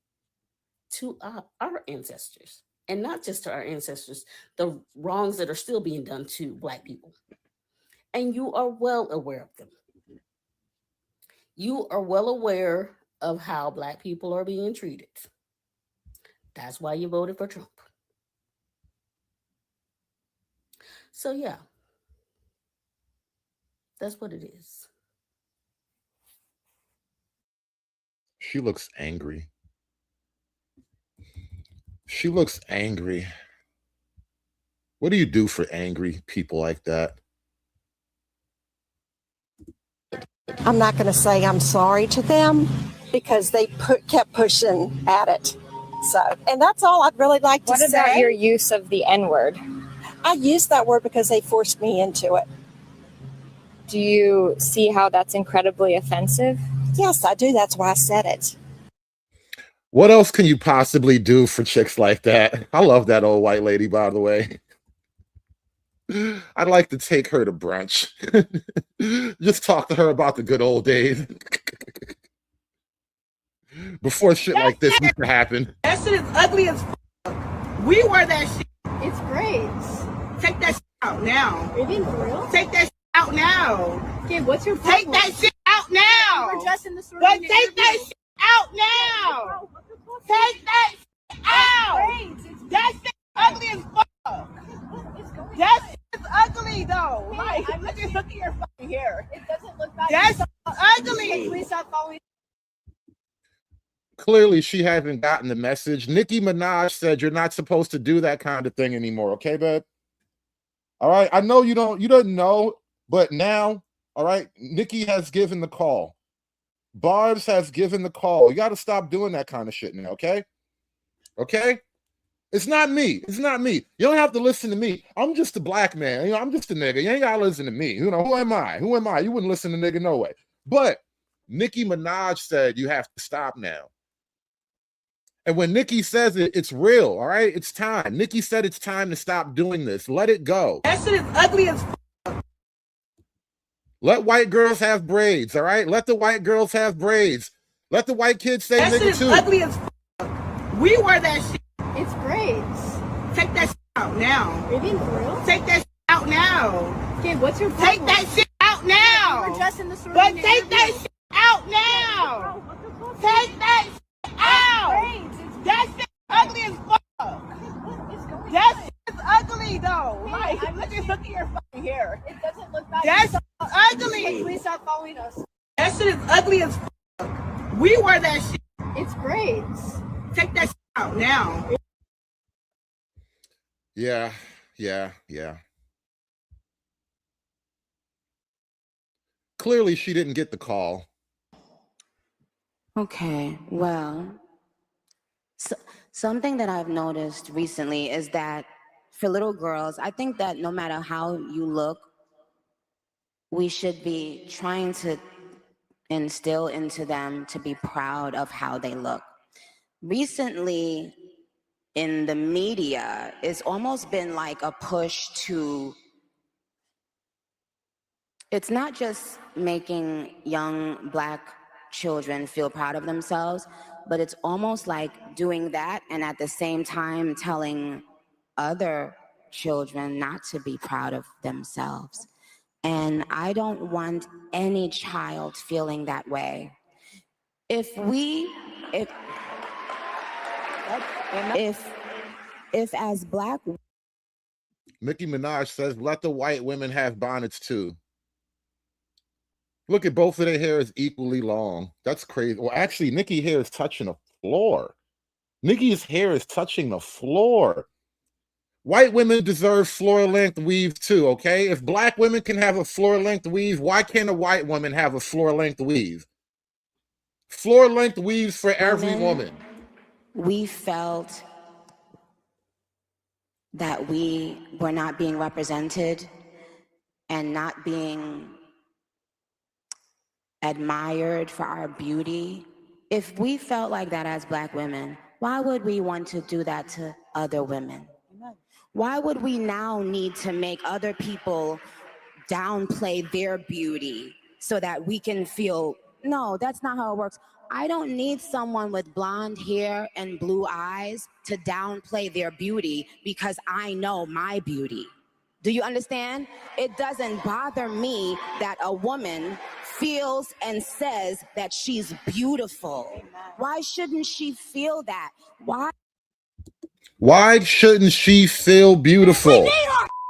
to our ancestors. And not just to our ancestors, the wrongs that are still being done to black people. And you are well aware of them. You are well aware of how black people are being treated. That's why you voted for Trump. So yeah, that's what it is. She looks angry. She looks angry. What do you do for angry people like that? I'm not going to say I'm sorry to them because they kept pushing at it. So, and that's all I'd really like to say. What about your use of the N-word? I used that word because they forced me into it. Do you see how that's incredibly offensive? Yes, I do. That's why I said it. What else can you possibly do for chicks like that? I love that old white lady, by the way. I'd like to take her to brunch. Just talk to her about the good old days. Before shit like this used to happen. That shit is ugly as fuck. We wear that shit. It's great. Take that shit out now. Are you being for real? Take that shit out now. Okay, what's your problem? Take that shit out now. You were dressed in the store. But take that shit out now. Take that out. That shit ugly as fuck. That shit is ugly though. Like, look at your fucking hair. It doesn't look bad. That's ugly. Please stop following. Clearly, she hasn't gotten the message. Nicki Minaj said you're not supposed to do that kind of thing anymore. Okay, babe? All right. I know you don't know, but now, all right, Nicki has given the call. Barbs has given the call. You got to stop doing that kind of shit now, okay? Okay? It's not me. It's not me. You don't have to listen to me. I'm just a black man. You know, I'm just a nigga. You ain't got to listen to me. You know, who am I? Who am I? You wouldn't listen to nigga no way. But Nicki Minaj said you have to stop now. And when Nicki says it, it's real, all right? It's time. Nicki said it's time to stop doing this. Let it go. That shit is ugly as Let white girls have braids, all right? Let the white girls have braids. Let the white kids say that nigga shit is too. ugly as we wear that shit. It's braids. Take that shit out now. Are you being for real? Take that shit out now. Okay, what's your problem? Take that shit out now. You were dressed in the store. But take that shit out now. Take that shit out. That shit ugly as fuck. That shit is ugly though. Like, look at your fucking hair. It doesn't look bad. That's ugly. Hey, please stop following us. That shit is ugly as fuck. We wear that shit. It's braids. Take that shit out now. Yeah. Clearly, she didn't get the call. Okay, well, something that I've noticed recently is that for little girls, I think that no matter how you look, we should be trying to instill into them to be proud of how they look. Recently, in the media, it's almost been like a push to, it's not just making young Black children feel proud of themselves, but it's almost like doing that and at the same time telling other children not to be proud of themselves. And I don't want any child feeling that way. If as Black, Nicki Minaj says, let the white women have bonnets too. Look at both of their hair is equally long. That's crazy. Well, actually, Nicki's hair is touching the floor. Nicki's hair is touching the floor. White women deserve floor-length weave too, okay? If Black women can have a floor-length weave, why can't a white woman have a floor-length weave? Floor-length weaves for every woman. We felt that we were not being represented and not being admired for our beauty. If we felt like that as Black women, why would we want to do that to other women? Why would we now need to make other people downplay their beauty so that we can feel, no, that's not how it works. I don't need someone with blonde hair and blue eyes to downplay their beauty because I know my beauty. Do you understand? It doesn't bother me that a woman feels and says that she's beautiful. Why shouldn't she feel that? Why shouldn't she feel beautiful? We need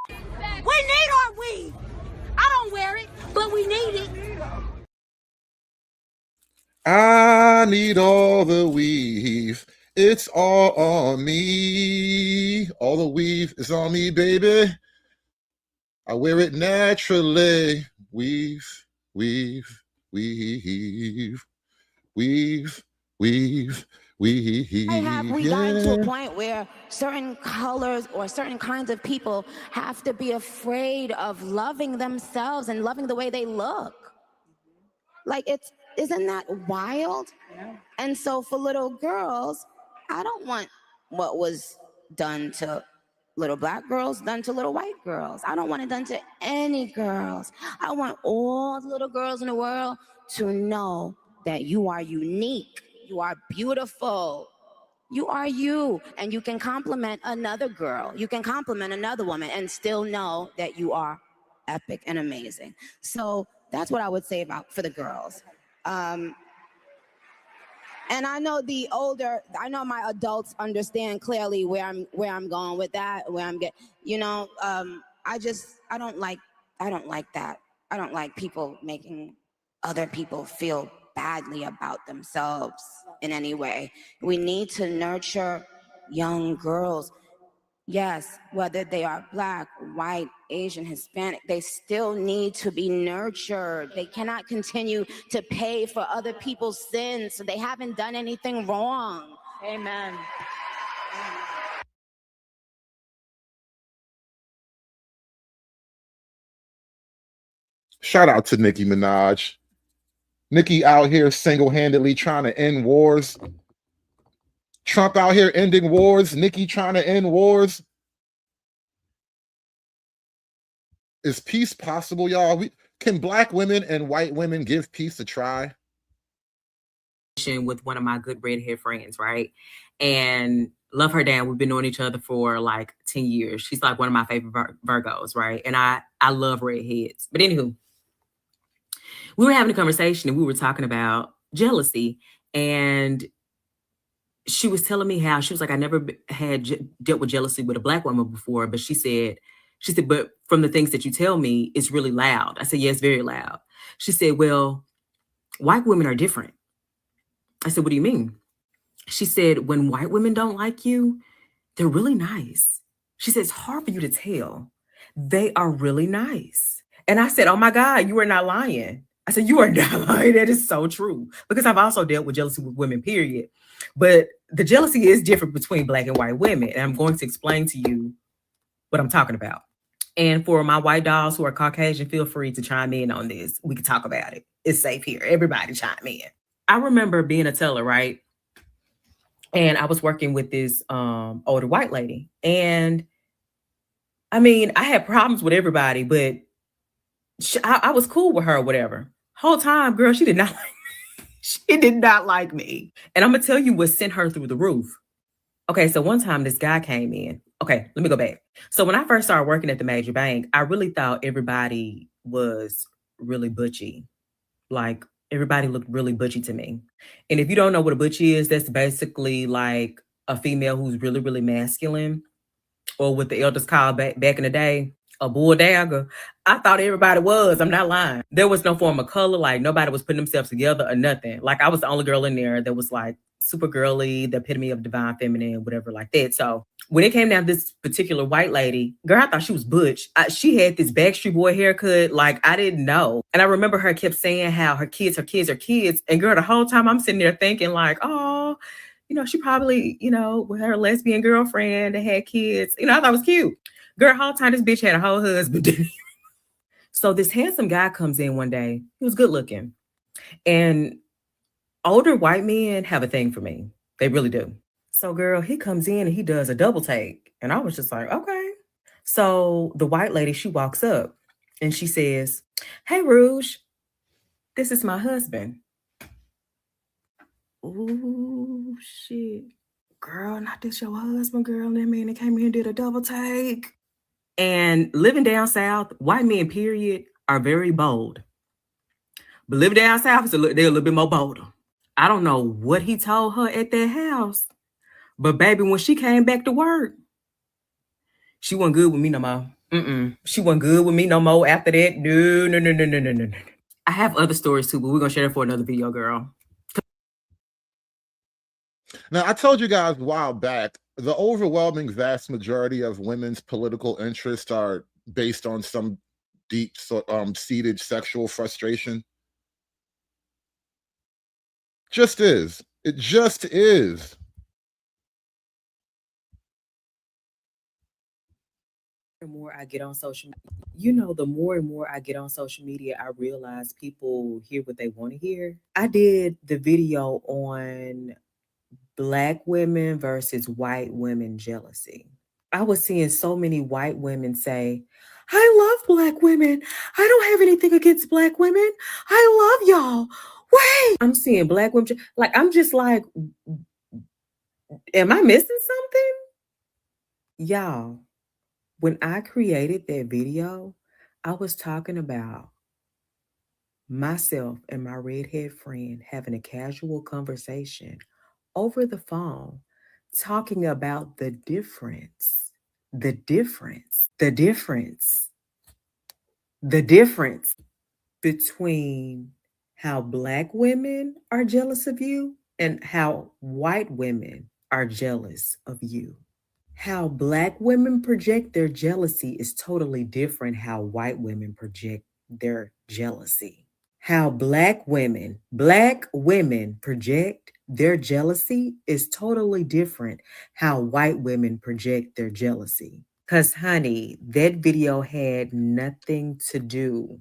our weave. I don't wear it, but we need it. I need all the weave. It's all on me. All the weave is on me, baby. I wear it naturally. Weave, weave, weave, weave, weave, weave. Have we gotten to a point where certain colors or certain kinds of people have to be afraid of loving themselves and loving the way they look? Like, isn't that wild? Yeah. And so for little girls, I don't want what was done to little Black girls done to little white girls. I don't want it done to any girls. I want all the little girls in the world to know that you are unique, you are beautiful, you are you, and you can compliment another girl, you can compliment another woman and still know that you are epic and amazing. So that's what I would say for the girls. And I know I know my adults understand clearly where I'm going with that, where I'm getting, I don't like that. I don't like people making other people feel badly about themselves in any way. We need to nurture young girls. Yes, whether they are Black, white, Asian, Hispanic, they still need to be nurtured. They cannot continue to pay for other people's sins, so they haven't done anything wrong. Amen. Shout out to Nicki Minaj. Nicki out here single-handedly trying to end wars. Trump out here ending wars. Nicki trying to end wars. Is peace possible, y'all? Can Black women and white women give peace a try? With one of my good redhead friends, right? And love her down. We've been knowing each other for like 10 years. She's like one of my favorite Virgos, right? And I love redheads. But anywho, we were having a conversation and we were talking about jealousy. And she was telling me how she was like, I never had dealt with jealousy with a Black woman before. But she said, but from the things that you tell me, it's really loud. I said, yes, very loud. She said, well, white women are different. I said, what do you mean? She said, when white women don't like you, they're really nice. She said, it's hard for you to tell. They are really nice. And I said, oh my God, you are not lying. I said, you are not lying. That is so true. Because I've also dealt with jealousy with women, period. But the jealousy is different between Black and white women. And I'm going to explain to you what I'm talking about. And for my white dolls who are Caucasian, feel free to chime in on this. We can talk about it. It's safe here. Everybody chime in. I remember being a teller, right? And I was working with this older white lady. And I mean, I had problems with everybody, but I was cool with her or whatever. Whole time, girl, she did not like me. She did not like me. And I'm going to tell you what sent her through the roof. Okay, so one time this guy came in. Okay, let me go back. So when I first started working at the major bank, I really thought everybody was really butchy. Like, everybody looked really butchy to me. And if you don't know what a butchy is, that's basically like a female who's really, really masculine, or what the elders called back in the day, a bull dagger. I thought everybody was. I'm not lying. There was no form of color. Like, nobody was putting themselves together or nothing. Like, I was the only girl in there that was like super girly, the epitome of divine feminine, whatever like that. So when it came down to this particular white lady, girl, I thought she was butch. She had this Backstreet Boy haircut. Like, I didn't know. And I remember her kept saying how her kids. And girl, the whole time I'm sitting there thinking like, oh, she probably, with her lesbian girlfriend that had kids. I thought it was cute. Girl, whole time this bitch had a whole husband. So this handsome guy comes in one day. He was good looking. And older white men have a thing for me. They really do. So girl, he comes in and he does a double take. And I was just like, okay. So the white lady, she walks up and she says, hey, Rouge, this is my husband. Ooh, shit. Girl, not this your husband, girl. That man that came here and did a double take. And living down south, white men, period, are very bold. But living down south, they're a little bit more bolder. I don't know what he told her at that house. But baby, when she came back to work, she wasn't good with me no more. She wasn't good with me no more after that. No. I have other stories too, but we're going to share it for another video, girl. Now, I told you guys a while back, the overwhelming vast majority of women's political interests are based on some deep seated sexual frustration. Just is. It just is. The more I get on social the more and more I get on social media, I realize people hear what they want to hear. I did the video on Black women versus white women jealousy. I was seeing so many white women say, I love Black women. I don't have anything against Black women. I love y'all. Wait. I'm seeing Black women. Like, I'm just like, am I missing something? Y'all, when I created that video, I was talking about myself and my redhead friend having a casual conversation over the phone, talking about the difference, the difference between how Black women are jealous of you and how white women are jealous of you. How Black women project their jealousy is totally different how white women project their jealousy. How black women project their jealousy is totally different how white women project their jealousy. Cuz honey, that video had nothing to do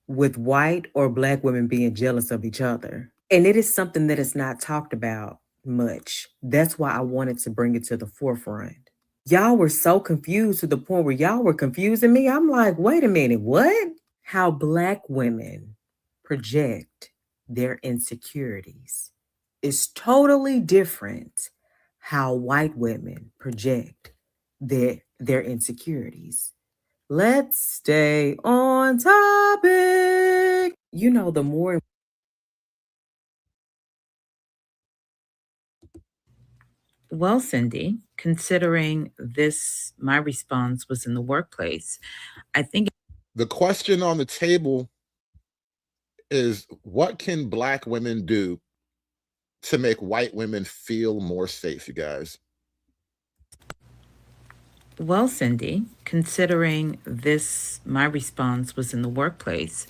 with white or Black women being jealous of each other. And it is something that is not talked about much. That's why I wanted to bring it to the forefront. Y'all were so confused to the point where y'all were confusing me. I'm like, wait a minute, what? How Black women project their insecurities is totally different how white women project their insecurities. Let's stay on topic. You know, the more. Well, Cindy, considering this, my response was in the workplace. I think The question on the table is, what can Black women do to make white women feel more safe, you guys? Well, Cindy, considering this, my response was in the workplace.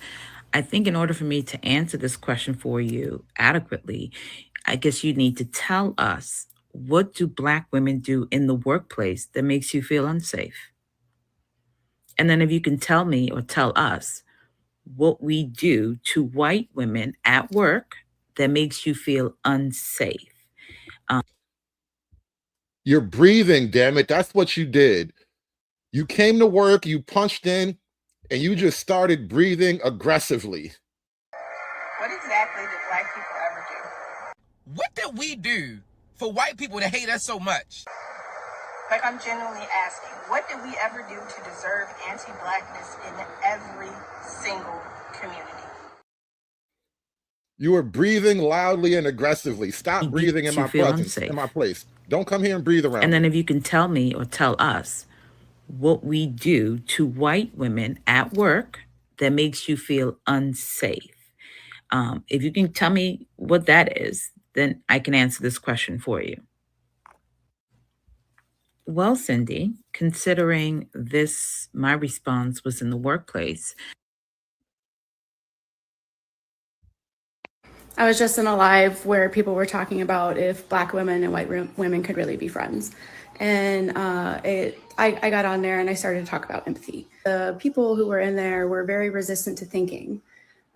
I think in order for me to answer this question for you adequately, I guess you need to tell us, what do Black women do in the workplace that makes you feel unsafe? And then if you can tell me or tell us what we do to white women at work that makes you feel unsafe. You're breathing, damn it. That's what you did. You came to work, you punched in, and you just started breathing aggressively. What exactly did Black people ever do? What did we do for white people to hate us so much? Like, I'm genuinely asking, what did we ever do to deserve anti-Blackness in every single community? You were breathing loudly and aggressively. Stop breathing in You my feel presence, unsafe. in my place. Don't come here and breathe around And then me. if you can tell me or tell us what we do to white women at work that makes you feel unsafe. If you can tell me what that is, then I can answer this question for you. Well, Cindy, considering this, my response was in the workplace. I was just in a live where people were talking about if Black women and white women could really be friends. And I got on there and I started to talk about empathy. The people who were in there were very resistant to thinking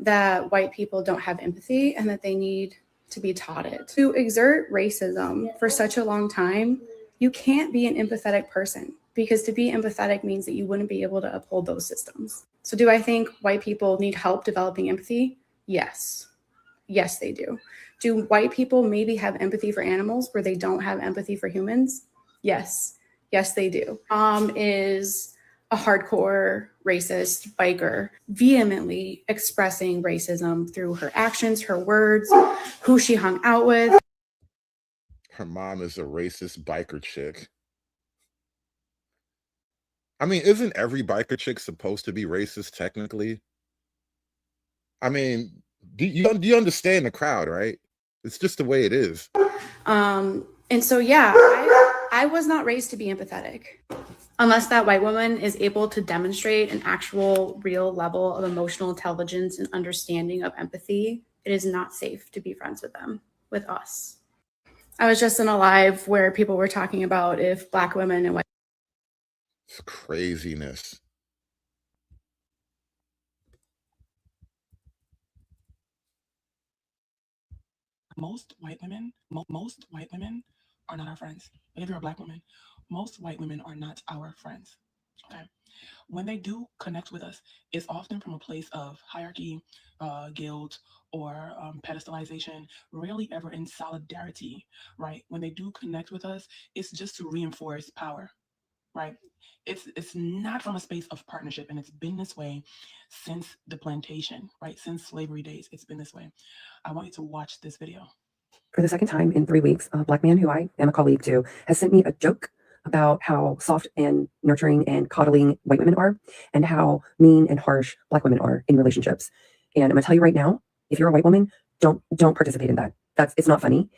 that white people don't have empathy and that they need to be taught it. To exert racism for such a long time, you can't be an empathetic person, because to be empathetic means that you wouldn't be able to uphold those systems. So do I think white people need help developing empathy? Yes. Yes, they do. Do white people maybe have empathy for animals where they don't have empathy for humans? Yes. Yes, they do. Is a hardcore racist biker vehemently expressing racism through her actions, her words, who she hung out with. Her mom is a racist biker chick. I mean, isn't every biker chick supposed to be racist technically? I mean, do you understand the crowd, right? It's just the way it is. And so, yeah, I was not raised to be empathetic. Unless that white woman is able to demonstrate an actual real level of emotional intelligence and understanding of empathy, it is not safe to be friends with them, with us. I was just in a live where people were talking about if Black women and white. It's craziness. Most white women are not our friends. Like, if you're a Black woman, most white women are not our friends. Okay. When they do connect with us, it's often from a place of hierarchy, guilt, or pedestalization, rarely ever in solidarity, right? When they do connect with us, it's just to reinforce power. right? It's not from a space of partnership, and it's been this way since the plantation, right? Since slavery days, it's been this way. I want you to watch this video. For the second time in 3 weeks, a Black man who I am a colleague to has sent me a joke about how soft and nurturing and coddling white women are, and how mean and harsh Black women are in relationships. And I'm gonna tell you right now, if you're a white woman, don't participate in that. It's not funny.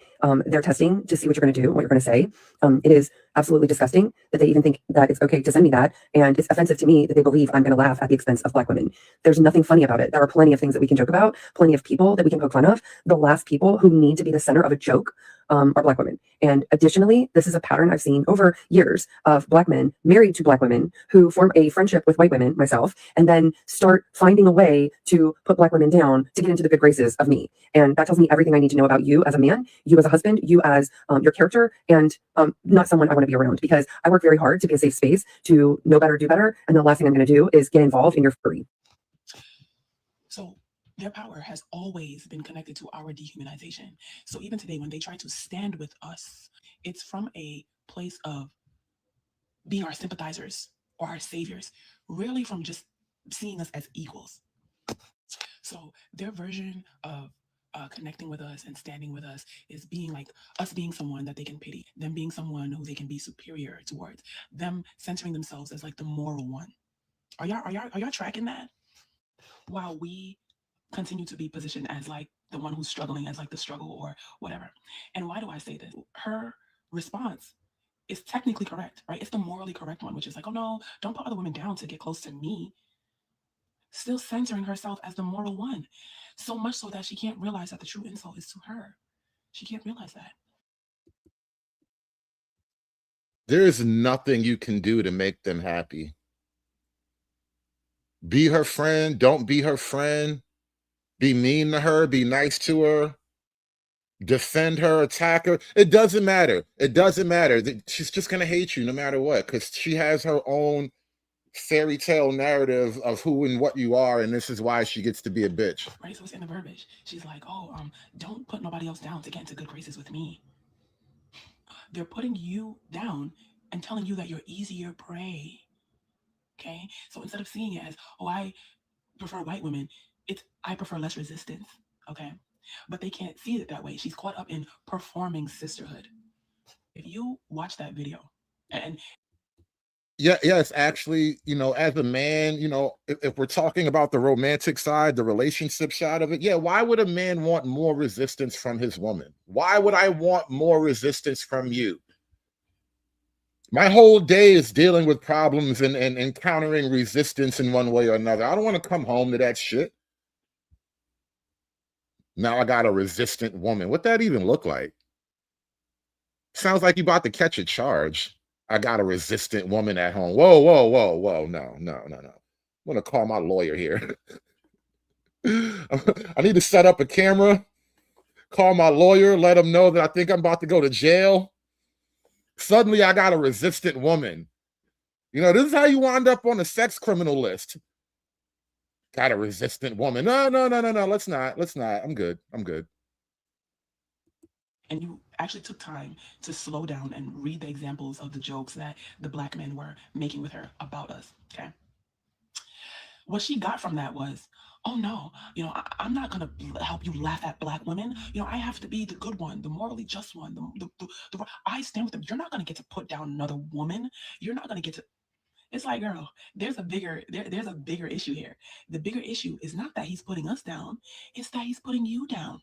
They're testing to see what you're gonna do, what you're gonna say. It is absolutely disgusting that they even think that it's okay to send me that, and it's offensive to me that they believe I'm gonna laugh at the expense of Black women. There's nothing funny about it. There are plenty of things that we can joke about, plenty of people that we can poke fun of. The last people who need to be the center of a joke are Black women. And additionally, this is a pattern I've seen over years of Black men married to Black women who form a friendship with white women, myself, and then start finding a way to put Black women down to get into the good graces of me. And that tells me everything I need to know about you as a man, you as a husband, you as your character, and not someone I want to be around, because I work very hard to be a safe space, to know better, do better, and the last thing I'm going to do is get involved in your fury. So their power has always been connected to our dehumanization. So even today, when they try to stand with us, it's from a place of being our sympathizers or our saviors, rarely from just seeing us as equals. So their version of connecting with us and standing with us is being like us being someone that they can pity, them being someone who they can be superior towards, them centering themselves as like the moral one. Are y'all tracking that? While we continue to be positioned as like the one who's struggling, as like the struggle or whatever. And why do I say this? Her response is technically correct, right? It's the morally correct one, which is like, oh no, don't put other women down to get close to me. Still centering herself as the moral one. So much so that she can't realize that the true insult is to her. She can't realize that. There is nothing you can do to make them happy. Be her friend, don't be her friend. Be mean to her, be nice to her. Defend her, attack her. It doesn't matter. It doesn't matter. She's just going to hate you no matter what, because she has her own fairy tale narrative of who and what you are, and this is why she gets to be a bitch. Right, so it's in the verbiage. She's like, oh, don't put nobody else down to get into good graces with me. They're putting you down and telling you that you're easier prey. Okay? So instead of seeing it as, oh, I prefer white women, it's I prefer less resistance. Okay? But they can't see it that way. She's caught up in performing sisterhood. If you watch that video and Yes, actually, as a man, if we're talking about the romantic side, the relationship side of it, yeah, why would a man want more resistance from his woman? Why would I want more resistance from you? My whole day is dealing with problems and encountering resistance in one way or another. I don't want to come home to that shit. Now I got a resistant woman. What that even look like? Sounds like you about to catch a charge. I got a resistant woman at home. Whoa. No. I'm going to call my lawyer here. I need to set up a camera, call my lawyer, let him know that I think I'm about to go to jail. Suddenly I got a resistant woman. This is how you wind up on the sex criminal list. Got a resistant woman. No. Let's not. I'm good. And you actually took time to slow down and read the examples of the jokes that the Black men were making with her about us, okay? What she got from that was, oh no, I'm not gonna help you laugh at Black women. I have to be the good one, the morally just one. I stand with them. You're not gonna get to put down another woman. You're not gonna get to. It's like, girl, there's a bigger issue here. The bigger issue is not that he's putting us down; it's that he's putting you down.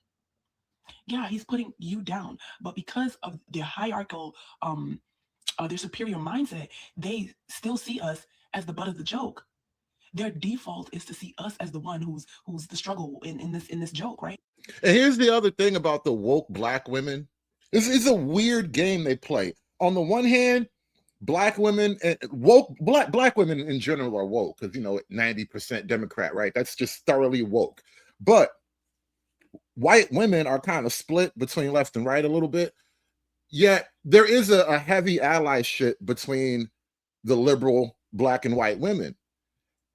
Yeah, he's putting you down, but because of their hierarchical, their superior mindset, they still see us as the butt of the joke. Their default is to see us as the one who's the struggle in this joke, right? And here's the other thing about the woke Black women. This is a weird game they play. On the one hand, Black women and woke black women in general are woke because 90% Democrat, right? That's just thoroughly woke. But white women are kind of split between left and right a little bit. Yet there is a heavy allyship between the liberal Black and white women.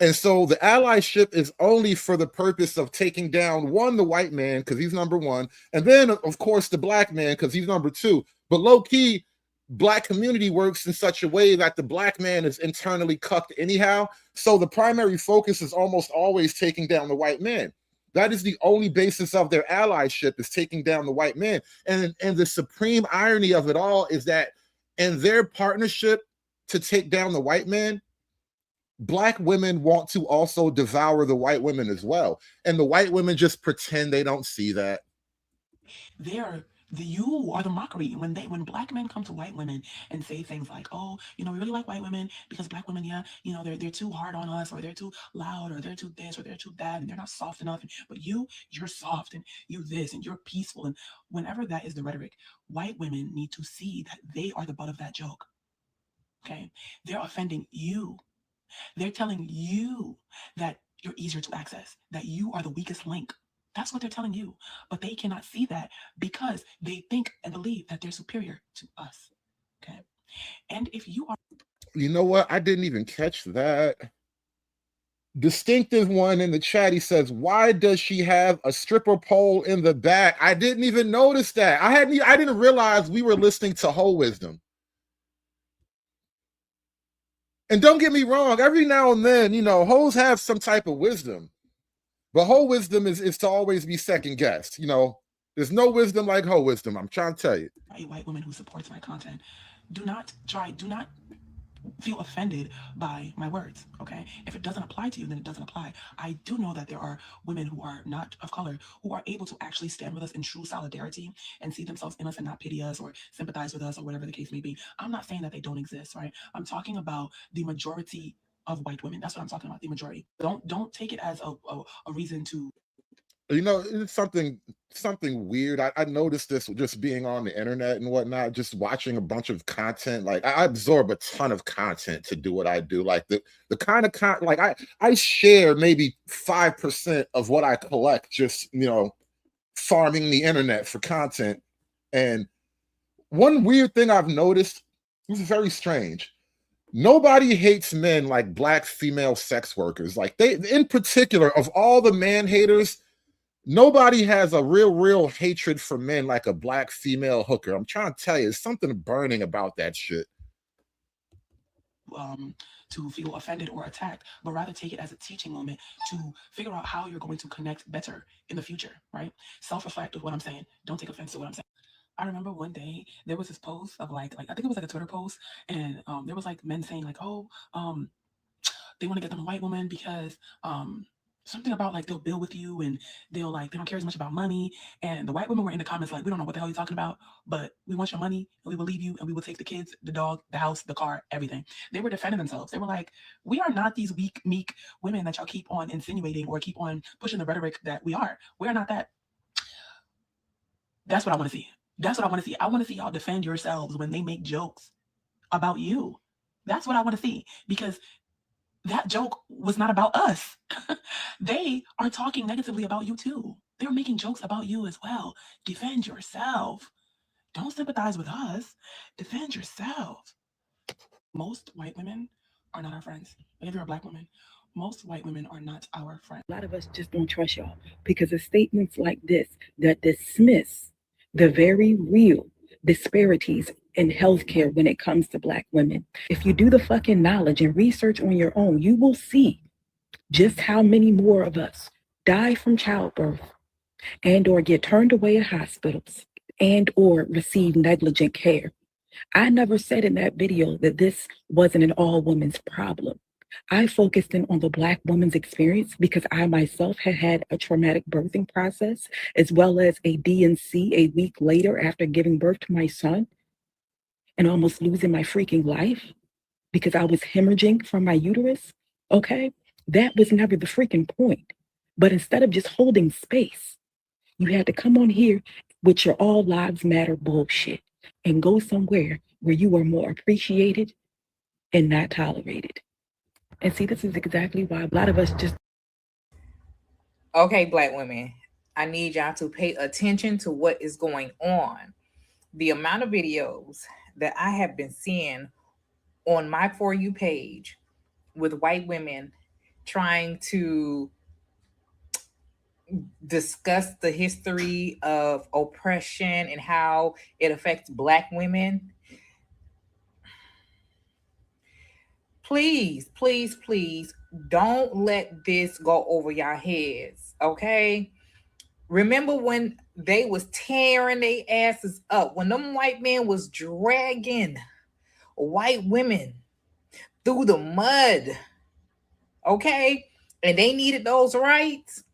And so the allyship is only for the purpose of taking down the white man, because he's number one, and then of course the Black man, because he's number two. But low key, Black community works in such a way that the Black man is internally cucked anyhow. So the primary focus is almost always taking down the white man. That is the only basis of their allyship, is taking down the white man. And the supreme irony of it all is that in their partnership to take down the white man, Black women want to also devour the white women as well. And the white women just pretend they don't see that. You are the mockery when Black men come to white women and say things like, oh, we really like white women because Black women, they're too hard on us, or they're too loud, or they're too this, or they're too that, and they're not soft enough. But you're soft, and you this, and you're peaceful. And whenever that is the rhetoric, white women need to see that they are the butt of that joke. Okay, they're offending you. They're telling you that you're easier to access, that you are the weakest link. That's what they're telling you. But they cannot see that because they think and believe that they're superior to us. Okay. And if you are. You know what? I didn't even catch that. Distinctive one in the chat, he says, why does she have a stripper pole in the back? I didn't even notice that. I didn't realize we were listening to Whole Wisdom. And don't get me wrong, every now and then, hoes have some type of wisdom. But whole wisdom is to always be second guessed. There's no wisdom like whole wisdom. I'm trying to tell you. A white woman who supports my content, do not feel offended by my words, okay? If it doesn't apply to you, then it doesn't apply. I do know that there are women who are not of color who are able to actually stand with us in true solidarity and see themselves in us and not pity us or sympathize with us or whatever the case may be. I'm not saying that they don't exist, right? I'm talking about the majority of white women. That's what I'm talking about, the majority. Don't take it as a reason to. It's something weird. I noticed this just being on the internet and whatnot, just watching a bunch of content. Like I absorb a ton of content to do what I do. Like the kind of like I share maybe 5% of what I collect, just farming the internet for content. And one weird thing I've noticed, this is very strange. Nobody hates men like Black female sex workers. Like they, in particular, of all the man haters, nobody has a real hatred for men like a Black female hooker. I'm trying to tell you, there's something burning about that shit. To feel offended or attacked, but rather take it as a teaching moment to figure out how you're going to connect better in the future, right? Self-reflect with what I'm saying. Don't take offense to what I'm saying. I remember one day there was this post of like I think it was like a Twitter post, and there was like men saying like, oh, they want to get them a white woman because something about like they'll build with you and they don't care as much about money. And the white women were in the comments like, we don't know what the hell you're talking about, but we want your money and we will leave you and we will take the kids, the dog, the house, the car, everything. They were defending themselves. They were like, we are not these weak, meek women that y'all keep on insinuating or keep on pushing the rhetoric that we are. We're not that. That's what I want to see. That's what I want to see. I want to see y'all defend yourselves when they make jokes about you. That's what I want to see, because that joke was not about us. They are talking negatively about you too. They're making jokes about you as well. Defend yourself. Don't sympathize with us. Defend yourself. Most white women are not our friends. Like if you're a Black woman, most white women are not our friends. A lot of us just don't trust y'all because of statements like this that dismiss the very real disparities in healthcare when it comes to Black women. If you do the fucking knowledge and research on your own, you will see just how many more of us die from childbirth and or get turned away at hospitals and or receive negligent care. I never said in that video that this wasn't an all women's problem. I focused in on the Black woman's experience because I myself had a traumatic birthing process, as well as a D&C a week later after giving birth to my son and almost losing my freaking life because I was hemorrhaging from my uterus. Okay, that was never the freaking point. But instead of just holding space, you had to come on here with your all lives matter bullshit and go somewhere where you are more appreciated and not tolerated. And see, this is exactly why a lot of us just. Okay, Black women, I need y'all to pay attention to what is going on. The amount of videos that I have been seeing on my For You page with white women trying to discuss the history of oppression and how it affects Black women. please, please, please don't let this go over your heads. Okay. Remember when they was tearing their asses up, when them white men was dragging white women through the mud, okay, and they needed those rights.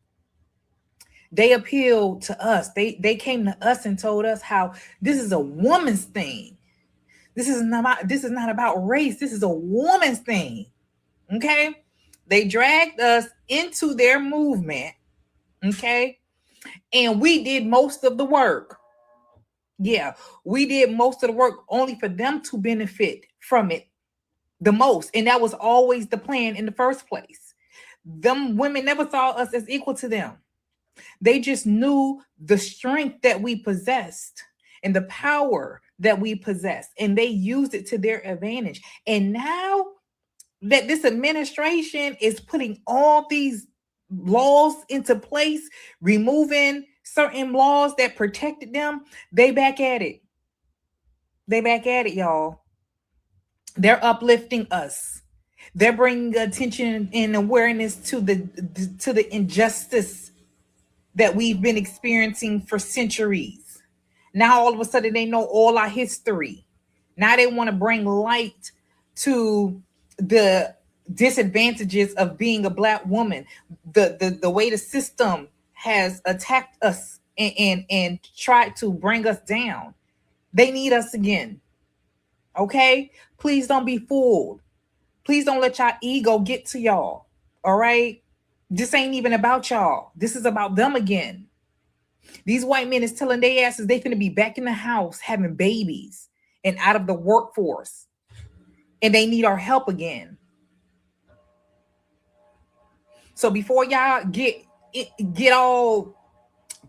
They appealed to us. They came to us and told us how this is a woman's thing. This is not about race. This is a woman's thing. Okay? They dragged us into their movement. Okay? And we did most of the work. Yeah, we did most of the work only for them to benefit from it the most. And that was always the plan in the first place. Them women never saw us as equal to them. They just knew the strength that we possessed and the power that we possessed, and they used it to their advantage. And now that this administration is putting all these laws into place, removing certain laws that protected them, they back at it. They back at it, y'all. They're uplifting us. They're bringing attention and awareness to the injustice that we've been experiencing for centuries. Now all of a sudden they know all our history. Now they want to bring light to the disadvantages of being a Black woman, the way the system has attacked us and tried to bring us down. They need us again. Okay? Please don't be fooled. Please don't let your ego get to y'all. All right? This ain't even about y'all. This is about them again. These white men is telling their asses they finna be back in the house having babies and out of the workforce. And they need our help again. So before y'all get all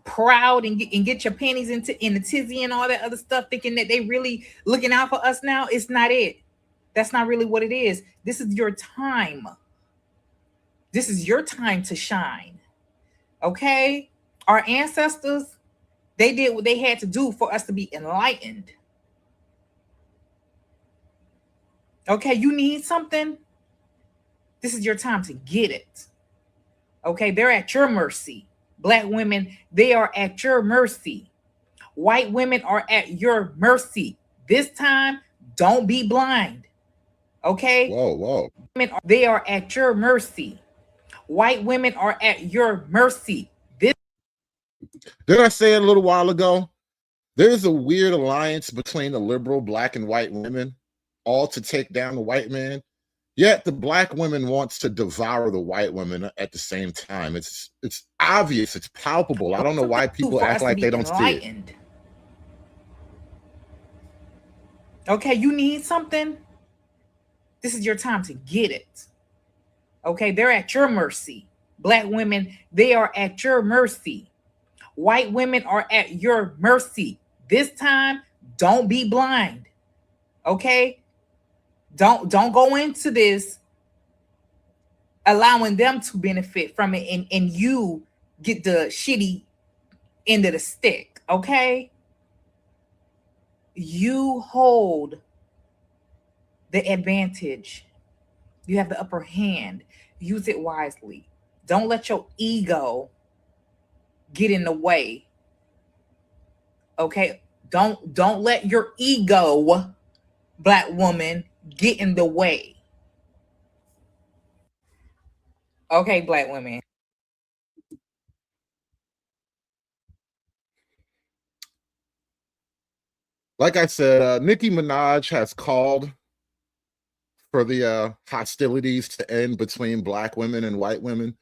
proud and get your panties in the tizzy and all that other stuff, thinking that they really looking out for us now, it's not it. That's not really what it is. This is your time. This is your time to shine. Okay? Our ancestors, they did what they had to do for us to be enlightened. Okay, you need something? This is your time to get it. Okay, they're at your mercy. Black women, they are at your mercy. White women are at your mercy. This time, don't be blind. Okay? Whoa. They are at your mercy. White women are at your mercy. Did I say it a little while ago? There's a weird alliance between the liberal Black and white women, all to take down the white man. Yet the Black woman wants to devour the white women at the same time. It's obvious. It's palpable. I don't know why people act like they don't see it. Okay, you need something? This is your time to get it. Okay, they're at your mercy. Black women, they are at your mercy. White women are at your mercy. This time, don't be blind. Okay? Don't go into this allowing them to benefit from it and you get the shitty end of the stick. Okay? You hold the advantage. You have the upper hand. Use it wisely. Don't let your ego get in the way. Okay? Don't let your ego, Black woman, get in the way. Okay, Black women. Like I said, Nicki Minaj has called for the hostilities to end between Black women and white women.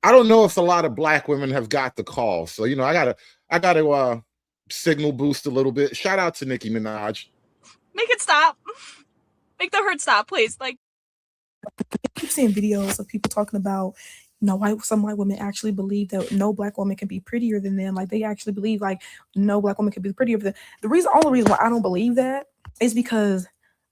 I don't know if a lot of Black women have got the call. So, I gotta signal boost a little bit. Shout out to Nicki Minaj. Make it stop. Make the hurt stop, please. Like, I keep seeing videos of people talking about, some white women actually believe that no Black woman can be prettier than them. Like, they actually believe like no Black woman can be prettier than them. The only reason why I don't believe that is because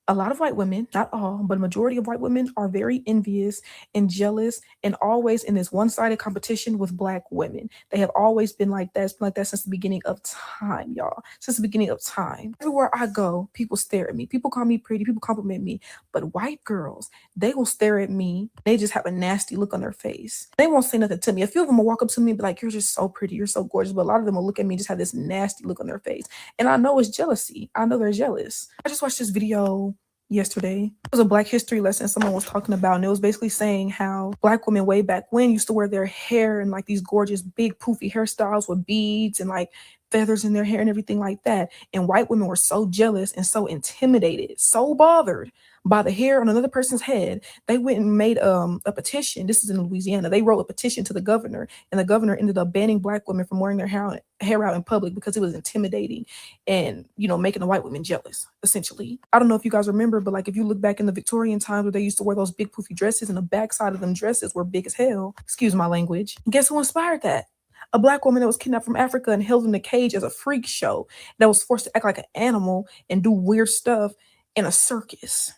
A lot of white women, not all, but a majority of white women are very envious and jealous and always in this one-sided competition with black women. They have always been like that. It's been like that since the beginning of time, y'all. Since the beginning of time. Everywhere I go, people stare at me. People call me pretty. People compliment me. But white girls, they will stare at me. They just have a nasty look on their face. They won't say nothing to me. A few of them will walk up to me and be like, you're just so pretty. You're so gorgeous. But a lot of them will look at me and just have this nasty look on their face. And I know it's jealousy. I know they're jealous. I just watched this video yesterday. It was a Black history lesson someone was talking about, and it was basically saying how black women way back when used to wear their hair in like these gorgeous big poofy hairstyles with beads and like feathers in their hair and everything like that. And white women were so jealous and so intimidated, so bothered by the hair on another person's head, they went and made a petition. This is in Louisiana. They wrote a petition to the governor, and the governor ended up banning black women from wearing their hair out in public because it was intimidating and, you know, making the white women jealous, essentially. I don't know if you guys remember, but like if you look back in the Victorian times where they used to wear those big poofy dresses and the backside of them dresses were big as hell, excuse my language. And guess who inspired that? A black woman that was kidnapped from Africa and held in a cage as a freak show, that was forced to act like an animal and do weird stuff in a circus.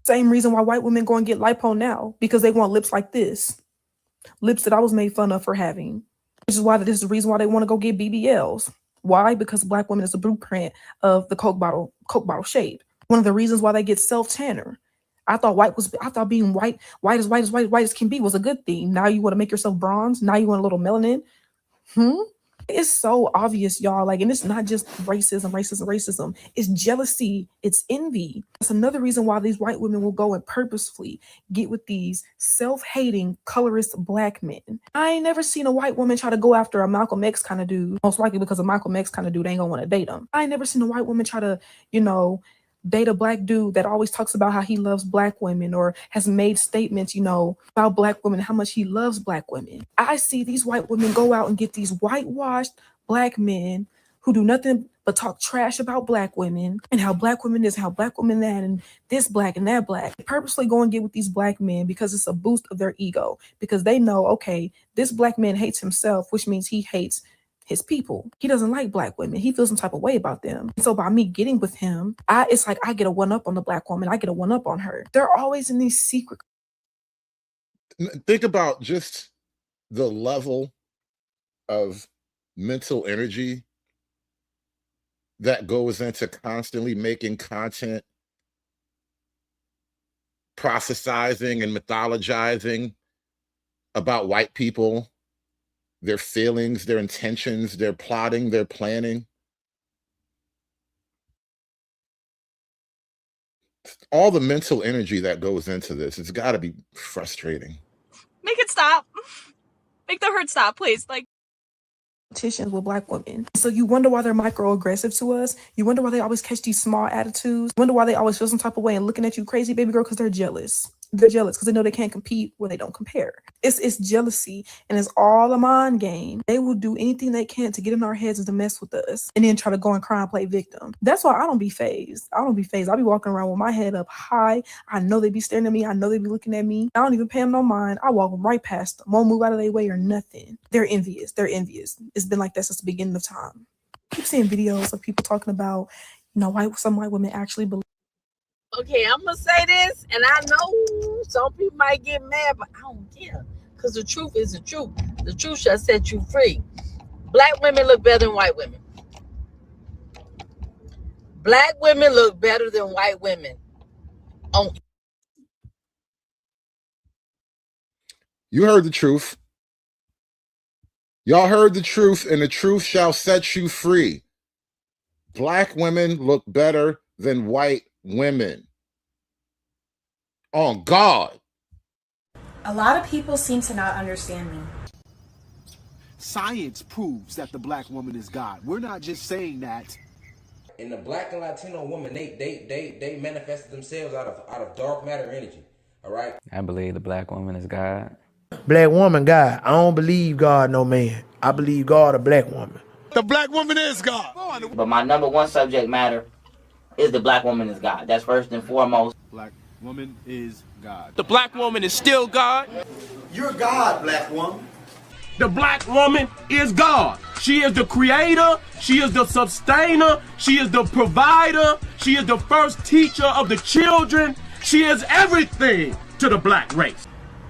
Same reason why white women go and get lipo now, because they want lips like this. Lips that I was made fun of for having. This is the reason why they want to go get BBLs. Why? Because black women is the blueprint of the Coke bottle shape. One of the reasons why they get self-tanner. I thought being white as can be was a good thing. Now you want to make yourself bronze. Now you want a little melanin. It's so obvious, y'all. Like, and it's not just racism. It's jealousy. It's envy. That's another reason why these white women will go and purposefully get with these self-hating, colorist black men. I ain't never seen a white woman try to go after a Malcolm X kind of dude. Most likely because a Malcolm X kind of dude ain't gonna want to date him. I ain't never seen a white woman try to, date a black dude that always talks about how he loves black women or has made statements, about black women, how much he loves black women. I see these white women go out and get these whitewashed black men who do nothing but talk trash about black women and how black women this, how black women that, and this black and that black. They purposely go and get with these black men because it's a boost of their ego, because they know, okay, this black man hates himself, which means he hates his people. He doesn't like black women. He feels some type of way about them. So by me getting with him, it's like I get a one up on the black woman. I get a one up on her. They're always in these secret. Think about just the level of mental energy that goes into constantly making content, processizing and mythologizing about white people, their feelings, their intentions, their plotting, their planning. All the mental energy that goes into this, it's got to be frustrating. Make it stop. Make the hurt stop, please. Like, Competitions with black women. So you wonder why they're microaggressive to us. You wonder why they always catch these small attitudes. You wonder why they always feel some type of way and looking at you crazy, baby girl, because they're jealous. They're jealous because they know they can't compete where they don't compare. It's jealousy, and it's all a mind game. They will do anything they can to get in our heads and to mess with us, and then try to go and cry and play victim. That's why I don't be phased. I don't be phased. I be walking around with my head up high. I know they be staring at me. I know they be looking at me. I don't even pay them no mind. I walk right past them. Won't move out of their way or nothing. They're envious. They're envious. It's been like that since the beginning of time. I keep seeing videos of people talking about, why some white women actually believe. Okay, I'm gonna say this, and I know some people might get mad, but I don't care, because the truth is the truth. The truth shall set you free. Black women look better than white women. Black women look better than white women. You heard the truth. Y'all heard the truth, and the truth shall set you free. Black women look better than white women. On God. A lot of people seem to not understand me. Science proves that the black woman is God. We're not just saying that. And the black and Latino woman, they manifested themselves out of dark matter energy. All right. I believe the black woman is God. Black woman, God. I don't believe God, no man. I believe God, a black woman. The black woman is God. But my number one subject matter is the black woman is God. That's first and foremost. Black woman is God. The black woman is still God. You're God, black woman. The black woman is God. She is the creator. She is the sustainer. She is the provider. She is the first teacher of the children. She is everything to the black race.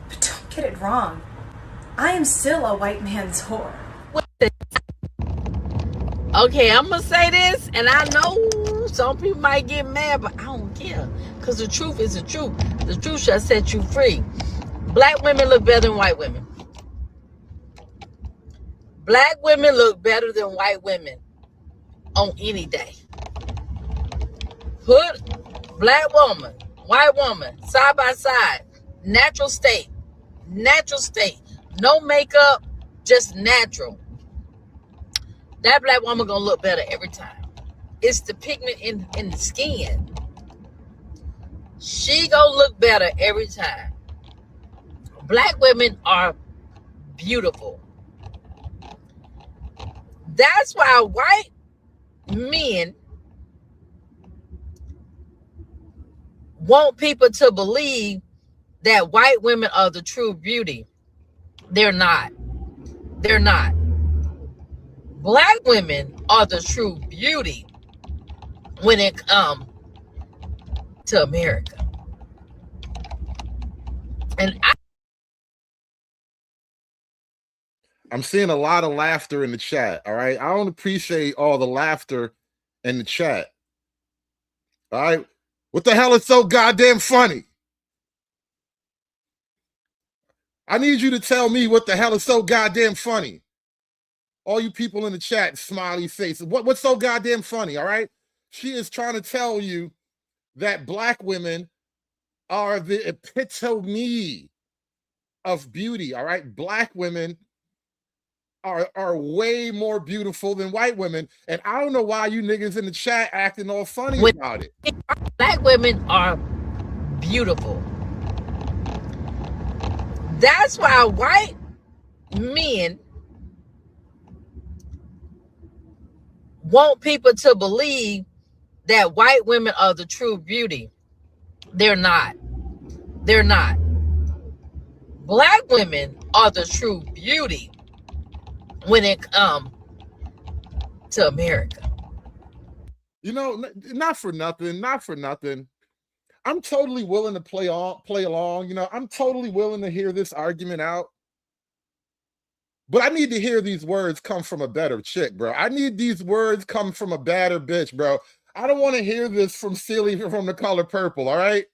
But don't get it wrong. I am still a white man's whore. Okay, I'm gonna say this, and I know some people might get mad, but I don't care, because the truth is the truth. The truth shall set you free. Black women look better than white women. Black women look better than white women on any day. Put black woman, white woman, side by side, natural state, no makeup, just natural. That black woman gonna look better every time. It's the pigment in the skin. She gonna look better every time. Black women are beautiful. That's why white men want people to believe that white women are the true beauty. They're not. They're not. Black women are the true beauty when it comes to America. And I'm seeing a lot of laughter in the chat. All right. I don't appreciate all the laughter in the chat. All right. What the hell is so goddamn funny? I need you to tell me what the hell is so goddamn funny. All you people in the chat, smiley faces. What's so goddamn funny? All right. She is trying to tell you that black women are the epitome of beauty. All right. Black women are way more beautiful than white women. And I don't know why you niggas in the chat acting all funny about it. Black women are beautiful. That's why white men want people to believe that white women are the true beauty. They're not. They're not. Black women are the true beauty when it comes to America. You know, not for nothing. I'm totally willing to play along. You know, I'm totally willing to hear this argument out. But I need to hear these words come from a better chick, bro. I need these words come from a better bitch, bro. I don't want to hear this from Silly from The Color Purple, all right?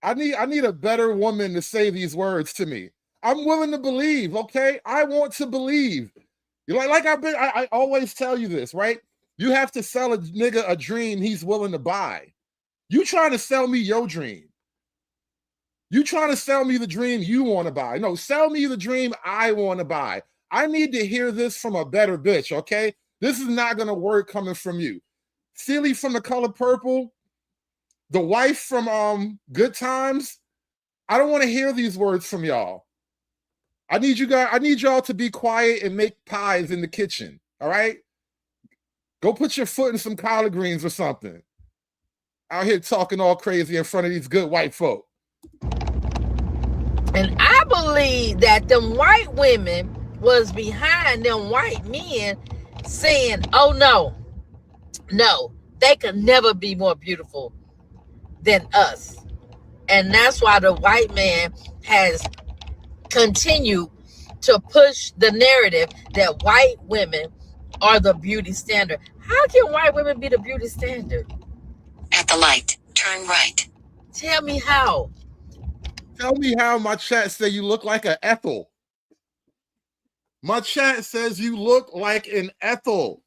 I need a better woman to say these words to me. I'm willing to believe, okay? I want to believe. You know, I always tell you this, right? You have to sell a nigga a dream he's willing to buy. You trying to sell me your dream. You trying to sell me the dream you want to buy. No, sell me the dream I want to buy. I need to hear this from a better bitch, okay? This is not going to work coming from you. Silly from The Color Purple, the wife from Good Times. I don't want to hear these words from y'all. I need y'all to be quiet and make pies in the kitchen, all right? Go put your foot in some collard greens or something. Out here talking all crazy in front of these good white folk. And I believe that them white women was behind them white men saying, oh no, they could never be more beautiful than us. And that's why the white man has continued to push the narrative that white women are the beauty standard. How can white women be the beauty standard? At the light, turn right. Tell me how. Tell me how. My chat say you look like an Ethel. My chat says you look like an Ethel.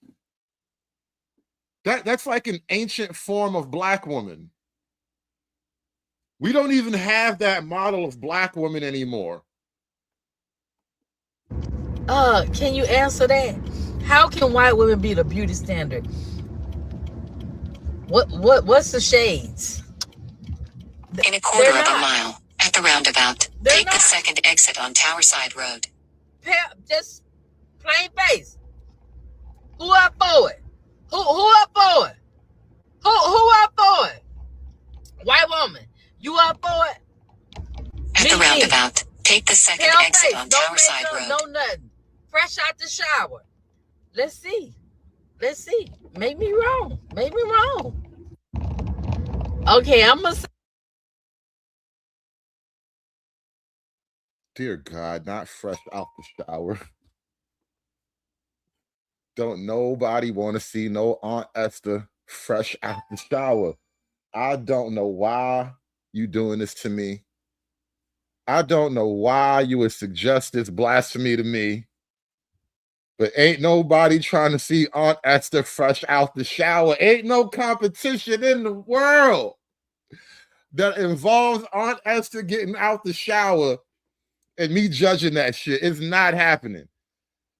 That's like an ancient form of black woman. We don't even have that model of black woman anymore. Can you answer that? How can white women be the beauty standard? What's the shades? In a quarter of a mile, at the roundabout, take the second exit on Towerside Road. Just plain face. Who up for it? Who up for it? Who up for it? White woman, you up for it? At the roundabout, Take the second Pale exit face, on no Towerside makeup, Road. no nothing. Fresh out the shower. Let's see. Let's see. Make me wrong. Make me wrong. Okay, I'm gonna say. Dear God, not fresh out the shower. Don't nobody want to see no Aunt Esther fresh out the shower. I don't know why you doing this to me. I don't know why you would suggest this blasphemy to me. But ain't nobody trying to see Aunt Esther fresh out the shower. Ain't no competition in the world that involves Aunt Esther getting out the shower and me judging that shit. It's not happening.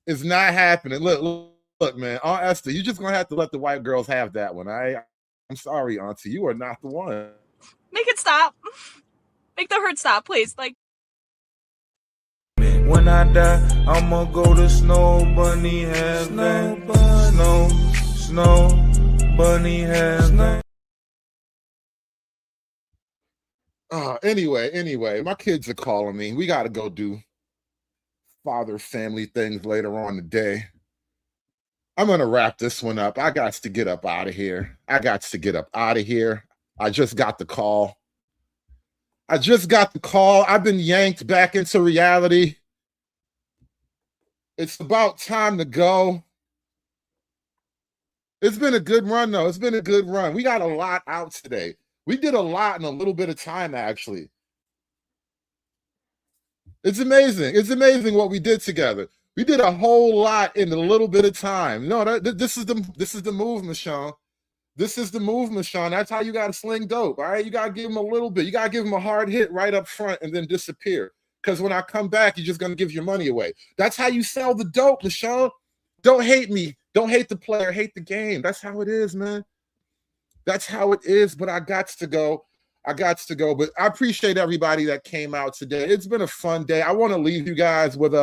It's not happening. Look, man. Aunt Esther, you're just gonna have to let the white girls have that one. I'm sorry, Auntie. You are not the one. Make it stop. Make the hurt stop, please. Like. When I die, I'ma go to Snow Bunny Heaven. Snow Bunny Heaven. Anyway, my kids are calling me. We got to go do father family things later on today. I'm going to wrap this one up. I got to get up out of here. I just got the call. I've been yanked back into reality. It's about time to go. It's been a good run, though. It's been a good run. We got a lot out today. We did a lot in a little bit of time, actually. It's amazing. It's amazing what we did together. We did a whole lot in a little bit of time. No, this is the move, Michonne. This is the move, Michonne. That's how you got to sling dope, all right? You got to give him a little bit. You got to give him a hard hit right up front and then disappear. Because when I come back, you're just going to give your money away. That's how you sell the dope, Michonne. Don't hate me. Don't hate the player. Hate the game. That's how it is, man. That's how it is, but I got to go. But I appreciate everybody that came out today. It's been a fun day. I want to leave you guys with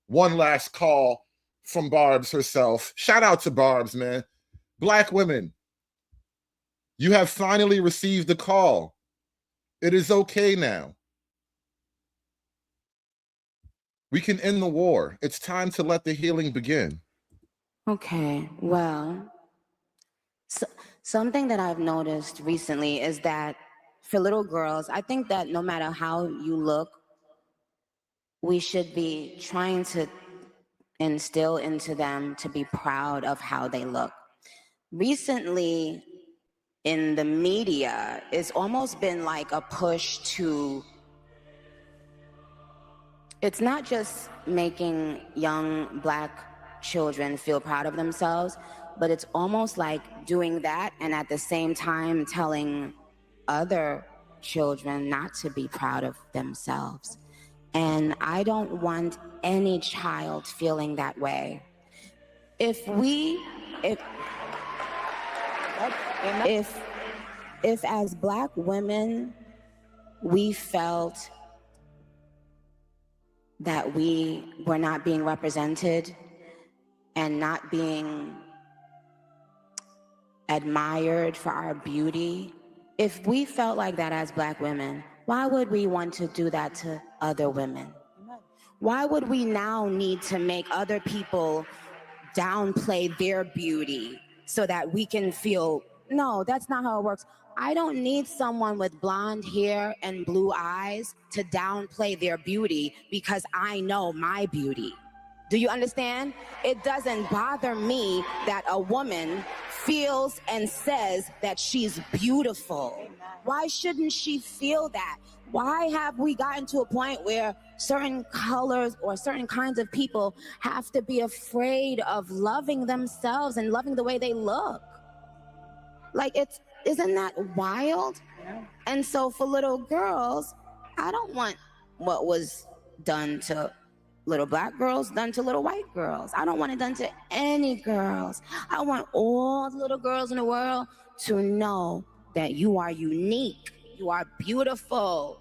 one last call from Barb's herself. Shout out to Barb's, man. Black women, you have finally received the call. It is okay now. We can end the war. It's time to let the healing begin. Okay, well, something that I've noticed recently is that for little girls, I think that no matter how you look, we should be trying to instill into them to be proud of how they look. Recently, in the media, it's almost been like a push to, it's not just making young Black children feel proud of themselves, but it's almost like doing that and at the same time telling other children not to be proud of themselves. And I don't want any child feeling that way. If as Black women, we felt that we were not being represented and not being admired for our beauty, if we felt like that as Black women, why would we want to do that to other women? Why would we now need to make other people downplay their beauty so that we can feel, no, that's not how it works. I don't need someone with blonde hair and blue eyes to downplay their beauty because I know my beauty. Do you understand? It doesn't bother me that a woman feels and says that she's beautiful. Why shouldn't she feel that? Why have we gotten to a point where certain colors or certain kinds of people have to be afraid of loving themselves and loving the way they look? Like, isn't that wild? Yeah. And so for little girls, I don't want what was done to little Black girls done to little white girls. I don't want it done to any girls. I want all the little girls in the world to know that you are unique, you are beautiful,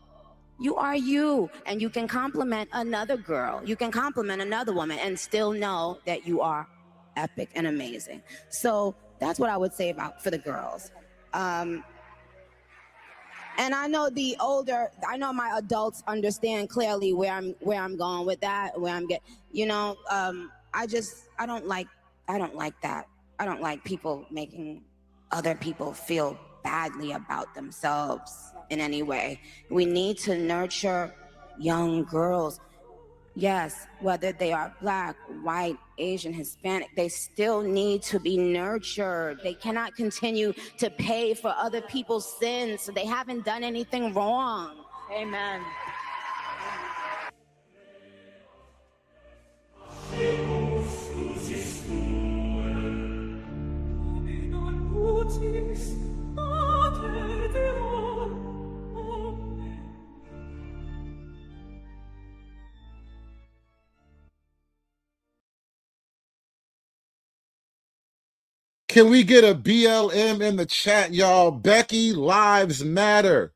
you are you, and you can compliment another girl, you can compliment another woman and still know that you are epic and amazing. So that's what I would say for the girls. And I know my adults understand clearly where I'm going with that, where I'm I don't like that. I don't like people making other people feel badly about themselves in any way. We need to nurture young girls. Yes, whether they are Black, white, Asian, Hispanic, they still need to be nurtured. They cannot continue to pay for other people's sins. They haven't done anything wrong. Amen. Can we get a BLM in the chat, y'all? Becky Lives Matter.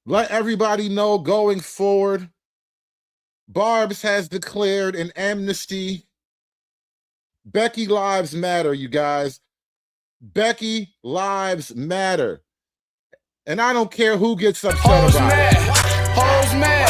Let everybody know going forward, Barb's has declared an amnesty. Becky Lives Matter, you guys. Becky Lives Matter. And I don't care who gets upset about it. Hoes mad,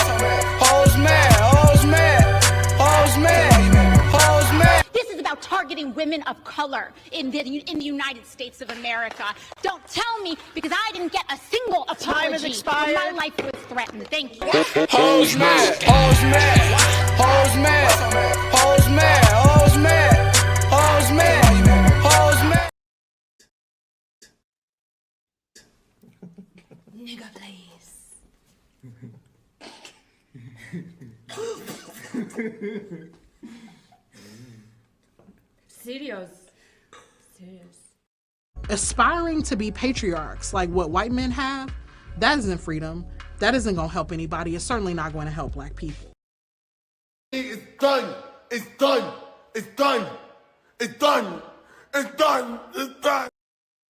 hoes mad, hoes mad, hoes mad, hoes mad. This is about targeting women of color in the United States of America. Don't tell me, because I didn't get a single apology. Time has expired. My life was threatened. Thank you. Hoes mad, hoes mad, hoes mad, hoes mad, hoes mad, hoes mad, hoes mad. Nigga, please. Serious. Aspiring to be patriarchs like what white men have, that isn't freedom. That isn't going to help anybody. It's certainly not going to help Black people. It's done. It's done. It's done. It's done. It's done. It's done.